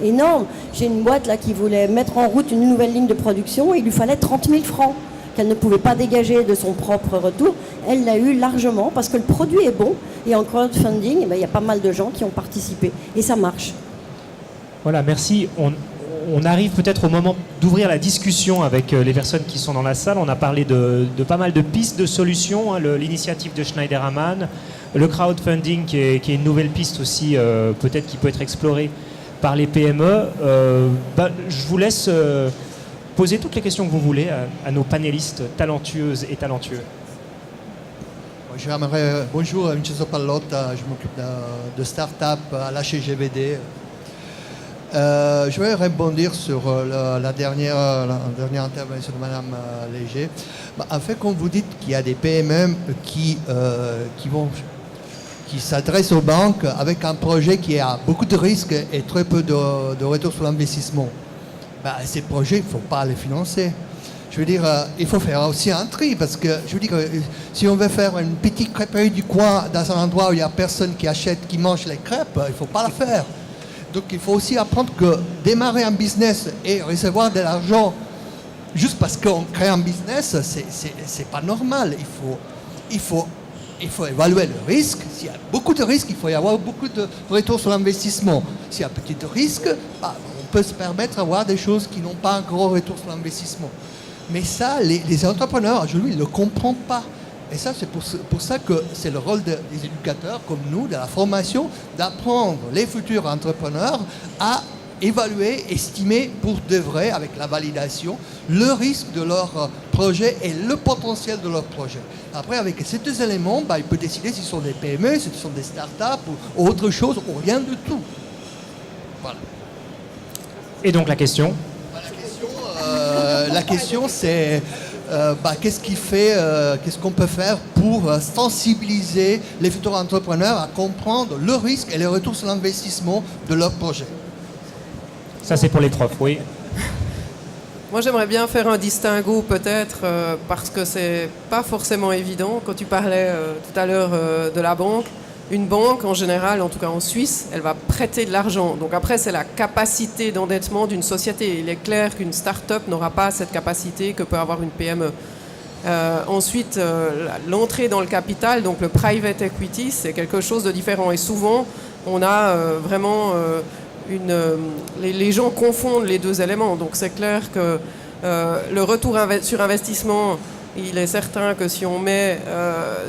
énormes. J'ai une boîte là qui voulait mettre en route une nouvelle ligne de production et il lui fallait 30 000 francs qu'elle ne pouvait pas dégager de son propre retour. Elle l'a eu largement parce que le produit est bon et en crowdfunding, eh ben, il y a pas mal de gens qui ont participé et ça marche. Voilà, merci. On arrive peut-être au moment d'ouvrir la discussion avec les personnes qui sont dans la salle. On a parlé de pas mal de pistes de solutions, hein, l'initiative de Schneider-Hammann, le crowdfunding qui est une nouvelle piste aussi, peut-être qui peut être explorée par les PME. Je vous laisse poser toutes les questions que vous voulez à nos panélistes talentueuses et talentueux. Bonjour, Vincenzo Pallotta, je m'occupe de start-up à l'HGVD. Je vais rebondir sur la dernière intervention de Mme Léger. En fait, quand vous dites qu'il y a des PME qui s'adressent aux banques avec un projet qui a beaucoup de risques et très peu de retour sur l'investissement, ces projets, il ne faut pas les financer. Je veux dire, il faut faire aussi un tri parce que, je veux dire, si on veut faire une petite crêperie du coin dans un endroit où il n'y a personne qui achète, qui mange les crêpes, il ne faut pas la faire. Donc il faut aussi apprendre que démarrer un business et recevoir de l'argent juste parce qu'on crée un business, c'est pas normal. Il faut évaluer le risque. S'il y a beaucoup de risques, il faut y avoir beaucoup de retour sur l'investissement. S'il y a petit risque, on peut se permettre d'avoir des choses qui n'ont pas un gros retour sur l'investissement. Mais ça, les entrepreneurs aujourd'hui ne le comprennent pas. Et ça, c'est pour ça que c'est le rôle des éducateurs comme nous, de la formation, d'apprendre les futurs entrepreneurs à évaluer, estimer pour de vrai, avec la validation, le risque de leur projet et le potentiel de leur projet. Après, avec ces deux éléments, il peut décider s'ils sont des PME, s'ils sont des startups ou autre chose, ou rien du tout. Voilà. Et donc la question La question, c'est qu'est-ce qu'on peut faire pour sensibiliser les futurs entrepreneurs à comprendre le risque et les retours sur l'investissement de leur projet. Ça, c'est pour les profs, oui. Moi, j'aimerais bien faire un distinguo peut-être parce que c'est pas forcément évident. Quand tu parlais tout à l'heure de la banque, une banque en général, en tout cas en Suisse, elle va prêter de l'argent. Donc après, c'est la capacité d'endettement d'une société. Il est clair qu'une start-up n'aura pas cette capacité que peut avoir une PME. Ensuite, l'entrée dans le capital, donc le private equity, c'est quelque chose de différent. Et souvent, on a vraiment les gens confondent les deux éléments. Donc c'est clair que le retour sur investissement, il est certain que si on met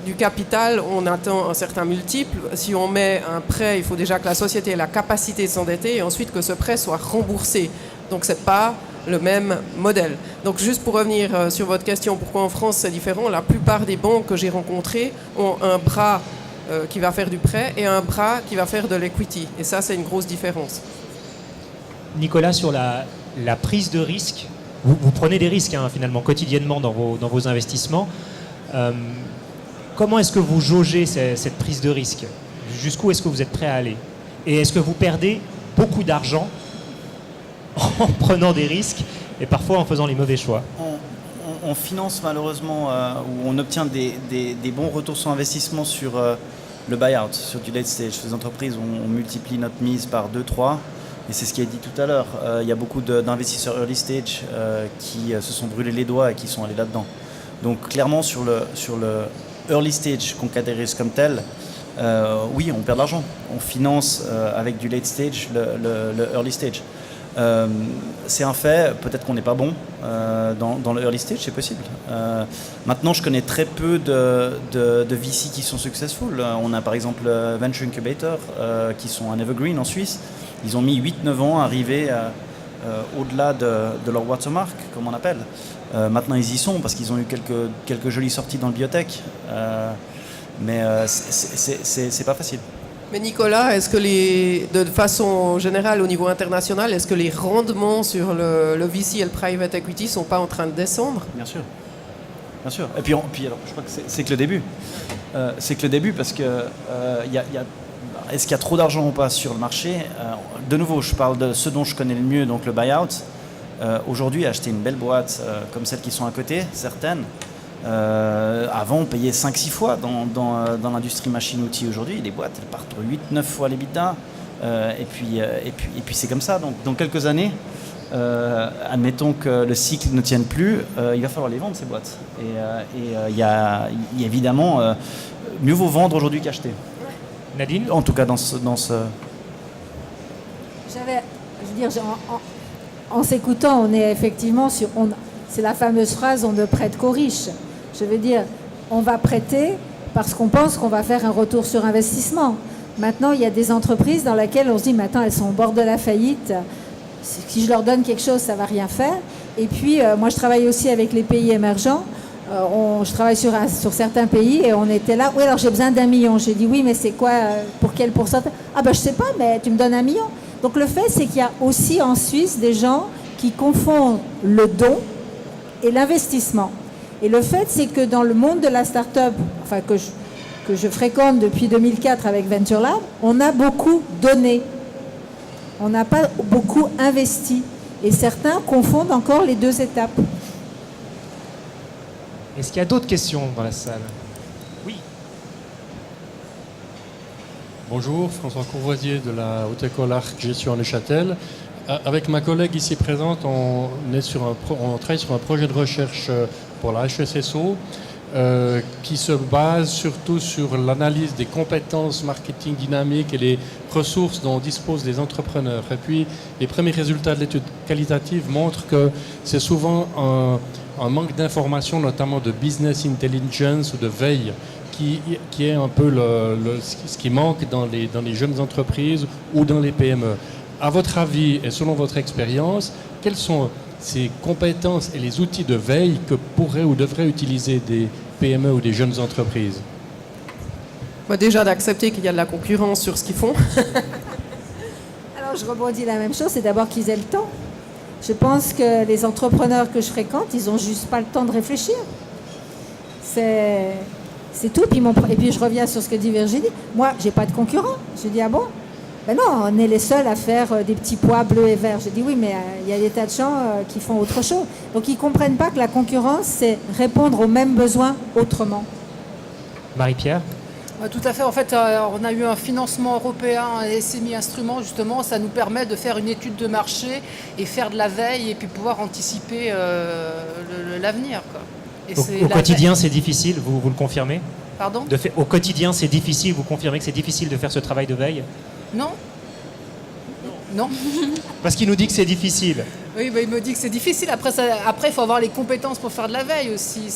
du capital, on attend un certain multiple. Si on met un prêt, il faut déjà que la société ait la capacité de s'endetter et ensuite que ce prêt soit remboursé. Donc ce n'est pas le même modèle. Donc juste pour revenir sur votre question, pourquoi en France c'est différent, la plupart des banques que j'ai rencontrées ont un bras qui va faire du prêt et un bras qui va faire de l'equity. Et ça, c'est une grosse différence. Nicolas, sur la prise de risque, vous prenez des risques finalement quotidiennement dans vos investissements. Comment est-ce que vous jaugez cette prise de risque? Jusqu'où est-ce que vous êtes prêt à aller? Et est-ce que vous perdez beaucoup d'argent en prenant des risques et parfois en faisant les mauvais choix? On finance malheureusement, ou on obtient des bons retours sur investissement sur le buy-out, sur du late stage. Sur les entreprises, on multiplie notre mise par 2-3. Et c'est ce qui a dit tout à l'heure. Il y a beaucoup d'investisseurs early stage qui se sont brûlés les doigts et qui sont allés là-dedans. Donc clairement, sur le early stage qu'on catégorise comme tel, oui, on perd de l'argent. On finance avec du late stage le early stage. C'est un fait, peut-être qu'on n'est pas bon dans le early stage, c'est possible. Maintenant, je connais très peu de VC qui sont successful. On a par exemple Venture Incubator qui sont un evergreen en Suisse. Ils ont mis 8-9 ans à arriver au-delà de leur watermark, comme on appelle. Maintenant, ils y sont parce qu'ils ont eu quelques jolies sorties dans le biotech. Mais c'est pas facile. Mais Nicolas, est-ce que de façon générale au niveau international, est-ce que les rendements sur le VC et le private equity ne sont pas en train de descendre? Bien sûr. Bien sûr. Et puis alors, je crois que c'est que le début. C'est que le début parce que est-ce qu'il y a trop d'argent ou pas sur le marché? De nouveau, je parle de ce dont je connais le mieux, donc le buy-out. Aujourd'hui, acheter une belle boîte comme celles qui sont à côté, certaines, avant on payait 5-6 fois dans l'industrie machine-outil. Aujourd'hui, les boîtes elles partent 8-9 fois l'EBITDA. Et puis c'est comme ça. Donc dans quelques années, admettons que le cycle ne tienne plus, il va falloir les vendre, ces boîtes. Et il y a évidemment mieux vaut vendre aujourd'hui qu'acheter. Nadine? En tout cas dans ce... En s'écoutant, on est effectivement sur... c'est la fameuse phrase « on ne prête qu'aux riches ». Je veux dire, on va prêter parce qu'on pense qu'on va faire un retour sur investissement. Maintenant, il y a des entreprises dans lesquelles on se dit « mais attends, elles sont au bord de la faillite. Si je leur donne quelque chose, ça ne va rien faire ». Et puis, moi, je travaille aussi avec les pays émergents. Je travaille sur certains pays et on était là. Oui, alors j'ai besoin d'1 million. J'ai dit oui, mais c'est quoi, pour quel pourcentage? Ah ben je sais pas, mais tu me donnes 1 million. Donc le fait, c'est qu'il y a aussi en Suisse des gens qui confondent le don et l'investissement. Et le fait, c'est que dans le monde de la start-up, enfin que je fréquente depuis 2004 avec Venture Lab, on a beaucoup donné. On n'a pas beaucoup investi. Et certains confondent encore les deux étapes. Est-ce qu'il y a d'autres questions dans la salle? Oui. Bonjour, François Courvoisier de la Haute École Arc Gestion à Neuchâtel. Avec ma collègue ici présente, on travaille sur un projet de recherche pour la HESSO qui se base surtout sur l'analyse des compétences marketing dynamiques et les ressources dont disposent les entrepreneurs. Et puis, les premiers résultats de l'étude qualitative montrent que c'est souvent un manque d'information, notamment de business intelligence ou de veille, qui est un peu ce qui manque dans les jeunes entreprises ou dans les PME. À votre avis et selon votre expérience, quelles sont ces compétences et les outils de veille que pourraient ou devraient utiliser des PME ou des jeunes entreprises? Déjà d'accepter qu'il y a de la concurrence sur ce qu'ils font. Alors je rebondis la même chose, c'est d'abord qu'ils aient le temps. Je pense que les entrepreneurs que je fréquente, ils n'ont juste pas le temps de réfléchir. C'est tout. Et puis je reviens sur ce que dit Virginie. Moi, j'ai pas de concurrent. Je dis, ah bon? Ben non, on est les seuls à faire des petits pois bleus et verts. Je dis oui, mais il y a des tas de gens qui font autre chose. Donc ils ne comprennent pas que la concurrence, c'est répondre aux mêmes besoins autrement. Marie-Pierre? Tout à fait. En fait, on a eu un financement européen, un SMI instrument, justement. Ça nous permet de faire une étude de marché et faire de la veille et puis pouvoir anticiper l'avenir, quoi. Et au quotidien, c'est difficile, vous le confirmez? Pardon? Au quotidien, c'est difficile, vous confirmez que c'est difficile de faire ce travail de veille? Non. Non. Parce qu'il nous dit que c'est difficile. Oui, il me dit que c'est difficile. Après, il faut avoir les compétences pour faire de la veille aussi.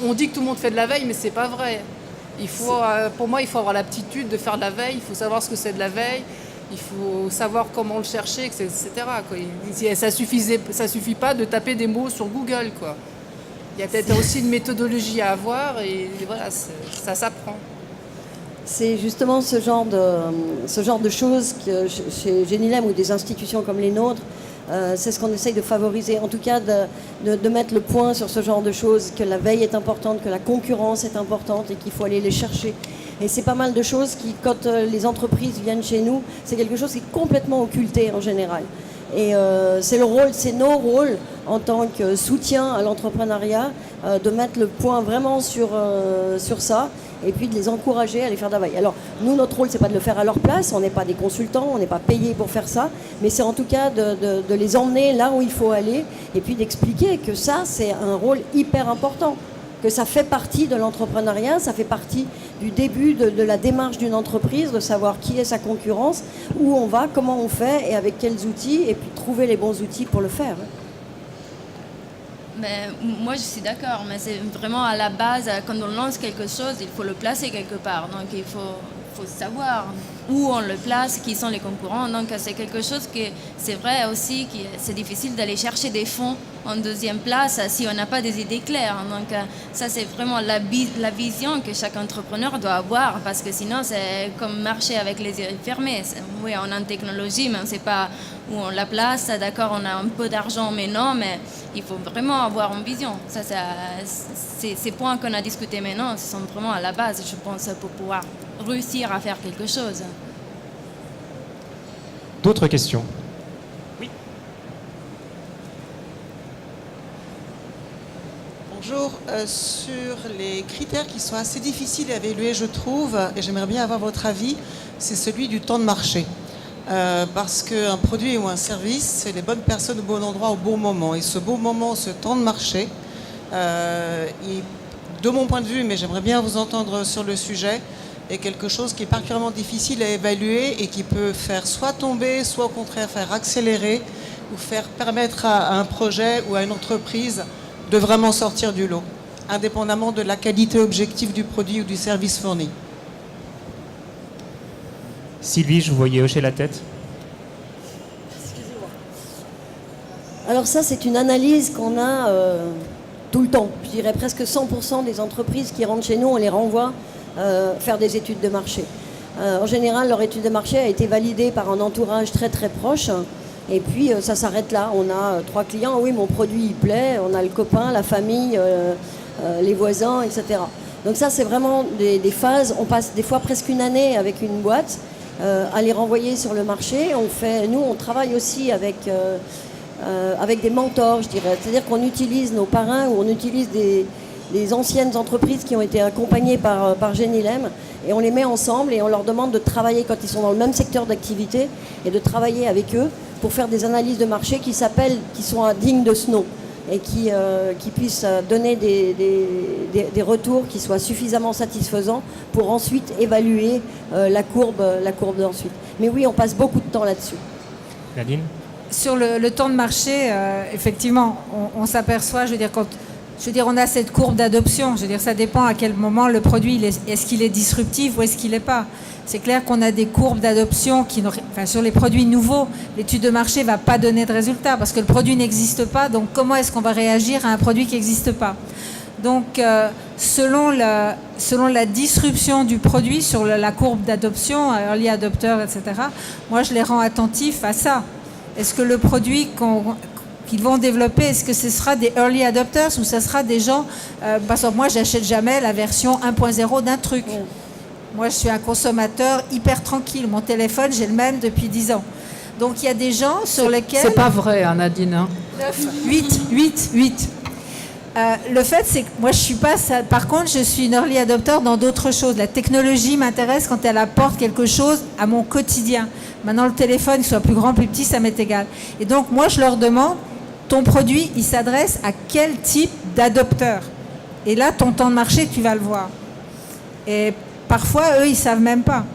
On dit que tout le monde fait de la veille, mais c'est pas vrai. Pour moi, il faut avoir l'aptitude de faire de la veille. Il faut savoir ce que c'est de la veille. Il faut savoir comment le chercher, etc. Quoi. Ça suffit pas de taper des mots sur Google, quoi. Il y a peut-être aussi une méthodologie à avoir et voilà, ça s'apprend. C'est justement ce genre de choses que chez Genilem ou des institutions comme les nôtres, c'est ce qu'on essaye de favoriser, en tout cas de mettre le point sur ce genre de choses, que la veille est importante, que la concurrence est importante et qu'il faut aller les chercher. Et c'est pas mal de choses qui, quand les entreprises viennent chez nous, c'est quelque chose qui est complètement occulté en général. Et c'est nos rôles en tant que soutien à l'entrepreneuriat de mettre le point vraiment sur ça et puis de les encourager à aller faire de la veille. Alors nous, notre rôle, c'est pas de le faire à leur place, on n'est pas des consultants, on n'est pas payés pour faire ça, mais c'est en tout cas de les emmener là où il faut aller et puis d'expliquer que ça, c'est un rôle hyper important, que ça fait partie de l'entrepreneuriat, ça fait partie du début de la démarche d'une entreprise, de savoir qui est sa concurrence, où on va, comment on fait et avec quels outils, et puis trouver les bons outils pour le faire. Mais moi, je suis d'accord, mais c'est vraiment à la base, quand on lance quelque chose, il faut le placer quelque part. Donc, il faut savoir où on le place, qui sont les concurrents. Donc, c'est quelque chose que c'est vrai aussi que c'est difficile d'aller chercher des fonds en deuxième place si on n'a pas des idées claires. Donc, ça, c'est vraiment la vision que chaque entrepreneur doit avoir, parce que sinon, c'est comme marcher avec les yeux fermés. Oui, on a une technologie, mais on ne sait pas où on la place. D'accord, on a un peu d'argent, mais non, mais il faut vraiment avoir une vision. Ces points qu'on a discutés maintenant, ce sont vraiment à la base, je pense, pour pouvoir réussir à faire quelque chose. D'autres questions? Bonjour, sur les critères qui sont assez difficiles à évaluer, je trouve, et j'aimerais bien avoir votre avis, c'est celui du temps de marché. Parce qu'un produit ou un service, c'est les bonnes personnes au bon endroit au bon moment. Et ce bon moment, ce temps de marché, de mon point de vue, mais j'aimerais bien vous entendre sur le sujet, est quelque chose qui est particulièrement difficile à évaluer et qui peut faire soit tomber, soit au contraire faire accélérer ou faire permettre à un projet ou à une entreprise de vraiment sortir du lot, indépendamment de la qualité objective du produit ou du service fourni. Sylvie, je vous voyais hocher la tête. Alors ça, c'est une analyse qu'on a tout le temps. Je dirais presque 100% des entreprises qui rentrent chez nous, on les renvoie faire des études de marché. En général, leur étude de marché a été validée par un entourage très très proche. Et puis ça s'arrête là. On a 3 clients, oui, mon produit il plaît, on a le copain, la famille, les voisins, etc. Donc ça, c'est vraiment des phases. On passe des fois presque une année avec une boîte à les renvoyer sur le marché. Nous, on travaille aussi avec des mentors, je dirais. C'est-à-dire qu'on utilise nos parrains ou on utilise des anciennes entreprises qui ont été accompagnées par Genilem et on les met ensemble et on leur demande de travailler quand ils sont dans le même secteur d'activité et de travailler avec eux pour faire des analyses de marché qui sont dignes de ce nom et qui puissent donner des retours qui soient suffisamment satisfaisants pour ensuite évaluer la courbe d'ensuite. Mais oui, on passe beaucoup de temps là-dessus. Nadine? Sur le temps de marché, effectivement, on s'aperçoit, on a cette courbe d'adoption. Ça dépend à quel moment le produit, est-ce qu'il est disruptif ou est-ce qu'il n'est pas. C'est clair qu'on a des courbes d'adoption sur les produits nouveaux, l'étude de marché ne va pas donner de résultat parce que le produit n'existe pas. Donc, comment est-ce qu'on va réagir à un produit qui n'existe pas? Donc, selon la disruption du produit sur la courbe d'adoption, early adopter, etc., moi, je les rends attentifs à ça. Est-ce que le produit qu'ils vont développer, est-ce que ce sera des early adopters ou ce sera des gens... parce que moi, j'achète jamais la version 1.0 d'un truc. Moi, je suis un consommateur hyper tranquille. Mon téléphone, j'ai le même depuis 10 ans. Donc, il y a des gens sur lesquels... C'est pas vrai, hein, Nadine. 8. Le fait, c'est que moi, je suis pas ça. Par contre, je suis une early adopter dans d'autres choses. La technologie m'intéresse quand elle apporte quelque chose à mon quotidien. Maintenant, le téléphone, qu'il soit plus grand, plus petit, ça m'est égal. Et donc, moi, je leur demande, ton produit, il s'adresse à quel type d'adopteur? Et là, ton temps de marché, tu vas le voir. Et parfois, eux, ils ne savent même pas.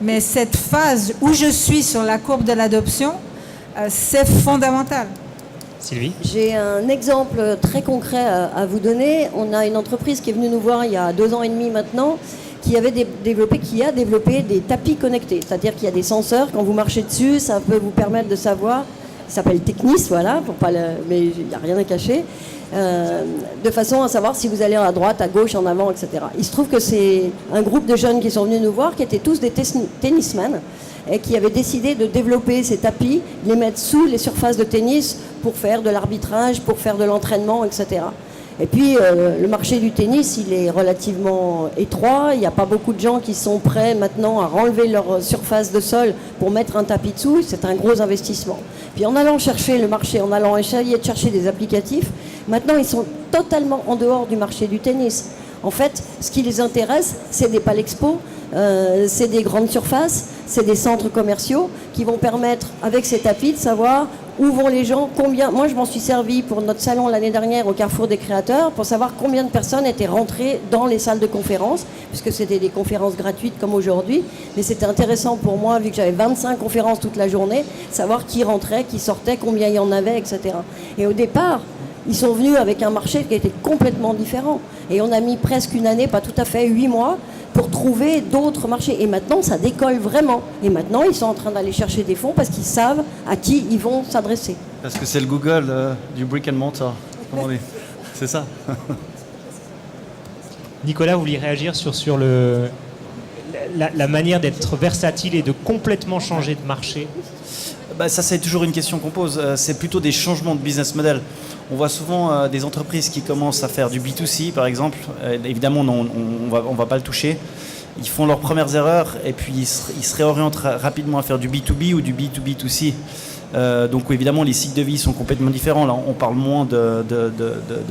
Mais cette phase où je suis sur la courbe de l'adoption, c'est fondamental. Sylvie? J'ai un exemple très concret à vous donner. On a une entreprise qui est venue nous voir il y a 2 ans et demi maintenant, qui a développé des tapis connectés. C'est-à-dire qu'il y a des senseurs, quand vous marchez dessus, ça peut vous permettre de savoir, ça s'appelle Technis, voilà, mais il n'y a rien à cacher, de façon à savoir si vous allez à droite, à gauche, en avant, etc. Il se trouve que c'est un groupe de jeunes qui sont venus nous voir, qui étaient tous des tennismen, et qui avaient décidé de développer ces tapis, les mettre sous les surfaces de tennis pour faire de l'arbitrage, pour faire de l'entraînement, etc. Et puis, le marché du tennis, il est relativement étroit. Il n'y a pas beaucoup de gens qui sont prêts maintenant à renlever leur surface de sol pour mettre un tapis dessous. C'est un gros investissement. Puis, en allant chercher le marché, en allant essayer de chercher des applicatifs, maintenant, ils sont totalement en dehors du marché du tennis. En fait, ce qui les intéresse, c'est des Palexpo, c'est des grandes surfaces, c'est des centres commerciaux qui vont permettre, avec ces tapis, de savoir où vont les gens, combien... Moi, je m'en suis servi pour notre salon l'année dernière au Carrefour des Créateurs pour savoir combien de personnes étaient rentrées dans les salles de conférences, puisque c'était des conférences gratuites comme aujourd'hui. Mais c'était intéressant pour moi, vu que j'avais 25 conférences toute la journée, savoir qui rentrait, qui sortait, combien il y en avait, etc. Et au départ, ils sont venus avec un marché qui était complètement différent. Et on a mis presque une année, pas tout à fait, 8 mois, pour trouver d'autres marchés. Et maintenant, ça décolle vraiment. Et maintenant, ils sont en train d'aller chercher des fonds parce qu'ils savent à qui ils vont s'adresser. Parce que c'est le Google du brick and mortar, comme on dit. C'est ça. Nicolas, vous vouliez réagir sur la manière d'être versatile et de complètement changer de marché? Ça, c'est toujours une question qu'on pose. C'est plutôt des changements de business model. On voit souvent des entreprises qui commencent à faire du B2C, par exemple. Évidemment, on va pas le toucher. ils font leurs premières erreurs et puis ils se réorientent rapidement à faire du B2B ou du B2B2C. Donc évidemment, les cycles de vie sont complètement différents. Là, on parle moins de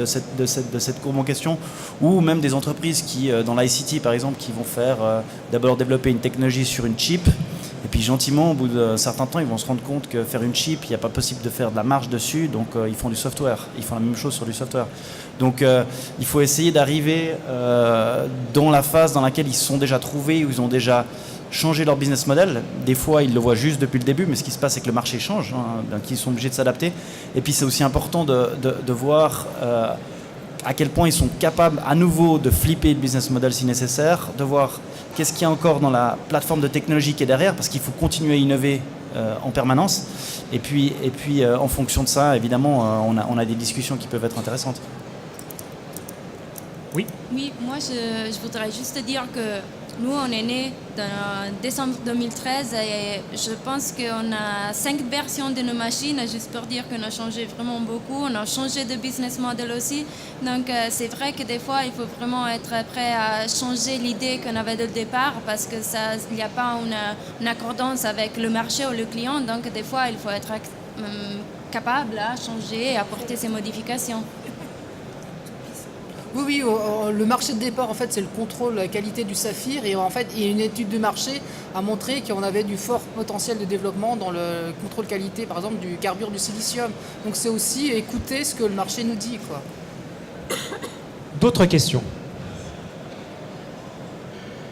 cette courbe en question, ou même des entreprises qui, dans l'ICT par exemple, qui vont faire d'abord développer une technologie sur une chip, et puis gentiment, au bout d'un certain temps, ils vont se rendre compte que faire une chip, il n'y a pas possible de faire de la marge dessus, donc ils font du software. Ils font la même chose sur du software. Donc il faut essayer d'arriver dans la phase dans laquelle ils se sont déjà trouvés, où ils ont déjà changer leur business model. Des fois, ils le voient juste depuis le début, mais ce qui se passe, c'est que le marché change, donc ils sont obligés de s'adapter. Et puis, c'est aussi important de voir à quel point ils sont capables à nouveau de flipper le business model si nécessaire, de voir qu'est-ce qu'il y a encore dans la plateforme de technologie qui est derrière, parce qu'il faut continuer à innover en permanence. Et puis en fonction de ça, évidemment, on a des discussions qui peuvent être intéressantes. Oui. Oui, moi je voudrais juste dire que nous, on est nés en décembre 2013 et je pense qu'on a 5 versions de nos machines, juste pour dire qu'on a changé vraiment beaucoup. On a changé de business model aussi. Donc, c'est vrai que des fois, il faut vraiment être prêt à changer l'idée qu'on avait dès le départ parce que il n'y a pas une accordance avec le marché ou le client. Donc, des fois, il faut être capable à changer et apporter ces modifications. Oui, le marché de départ, en fait, c'est le contrôle de la qualité du saphir. Et en fait, il y a une étude de marché a montré qu'on avait du fort potentiel de développement dans le contrôle qualité, par exemple, du carbure du silicium. Donc, c'est aussi écouter ce que le marché nous dit, quoi. D'autres questions?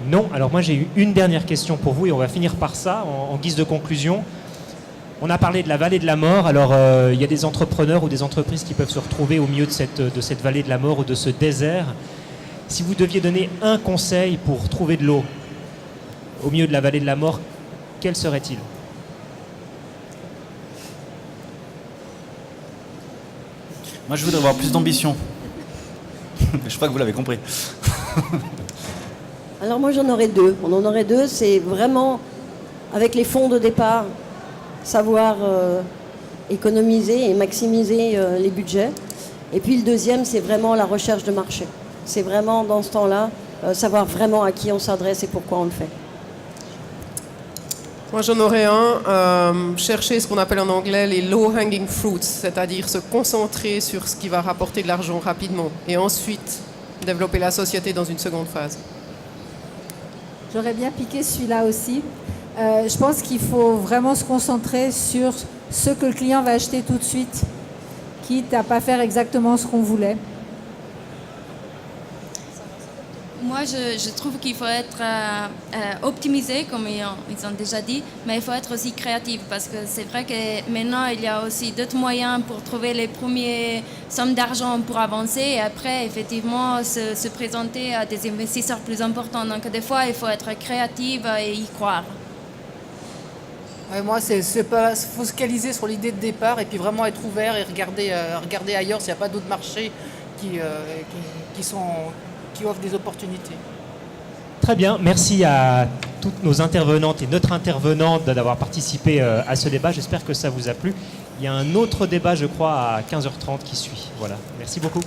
Non. Alors moi, j'ai eu une dernière question pour vous et on va finir par ça, en guise de conclusion. On a parlé de la vallée de la mort. Alors, il y a des entrepreneurs ou des entreprises qui peuvent se retrouver au milieu de cette vallée de la mort ou de ce désert. Si vous deviez donner un conseil pour trouver de l'eau au milieu de la vallée de la mort, quel serait-il? Moi, je voudrais avoir plus d'ambition. Je crois que vous l'avez compris. Alors moi, j'en aurais deux. On en aurait deux. C'est vraiment, avec les fonds de départ, savoir économiser et maximiser les budgets. Et puis le deuxième, c'est vraiment la recherche de marché. C'est vraiment, dans ce temps-là, savoir vraiment à qui on s'adresse et pourquoi on le fait. Moi, j'en aurais un, chercher ce qu'on appelle en anglais les low-hanging fruits, c'est-à-dire se concentrer sur ce qui va rapporter de l'argent rapidement et ensuite développer la société dans une seconde phase. J'aurais bien piqué celui-là aussi. Je pense qu'il faut vraiment se concentrer sur ce que le client va acheter tout de suite, quitte à pas faire exactement ce qu'on voulait. Moi, je trouve qu'il faut être optimisé, comme ils ont déjà dit, mais il faut être aussi créatif parce que c'est vrai que maintenant, il y a aussi d'autres moyens pour trouver les premières sommes d'argent pour avancer et après, effectivement, se présenter à des investisseurs plus importants. Donc, des fois, il faut être créatif et y croire. Ouais, moi, faut se focaliser sur l'idée de départ et puis vraiment être ouvert et regarder ailleurs s'il n'y a pas d'autres marchés qui offrent des opportunités. Très bien, merci à toutes nos intervenantes et notre intervenante d'avoir participé à ce débat. J'espère que ça vous a plu. Il y a un autre débat, je crois, à 15h30 qui suit. Voilà, merci beaucoup.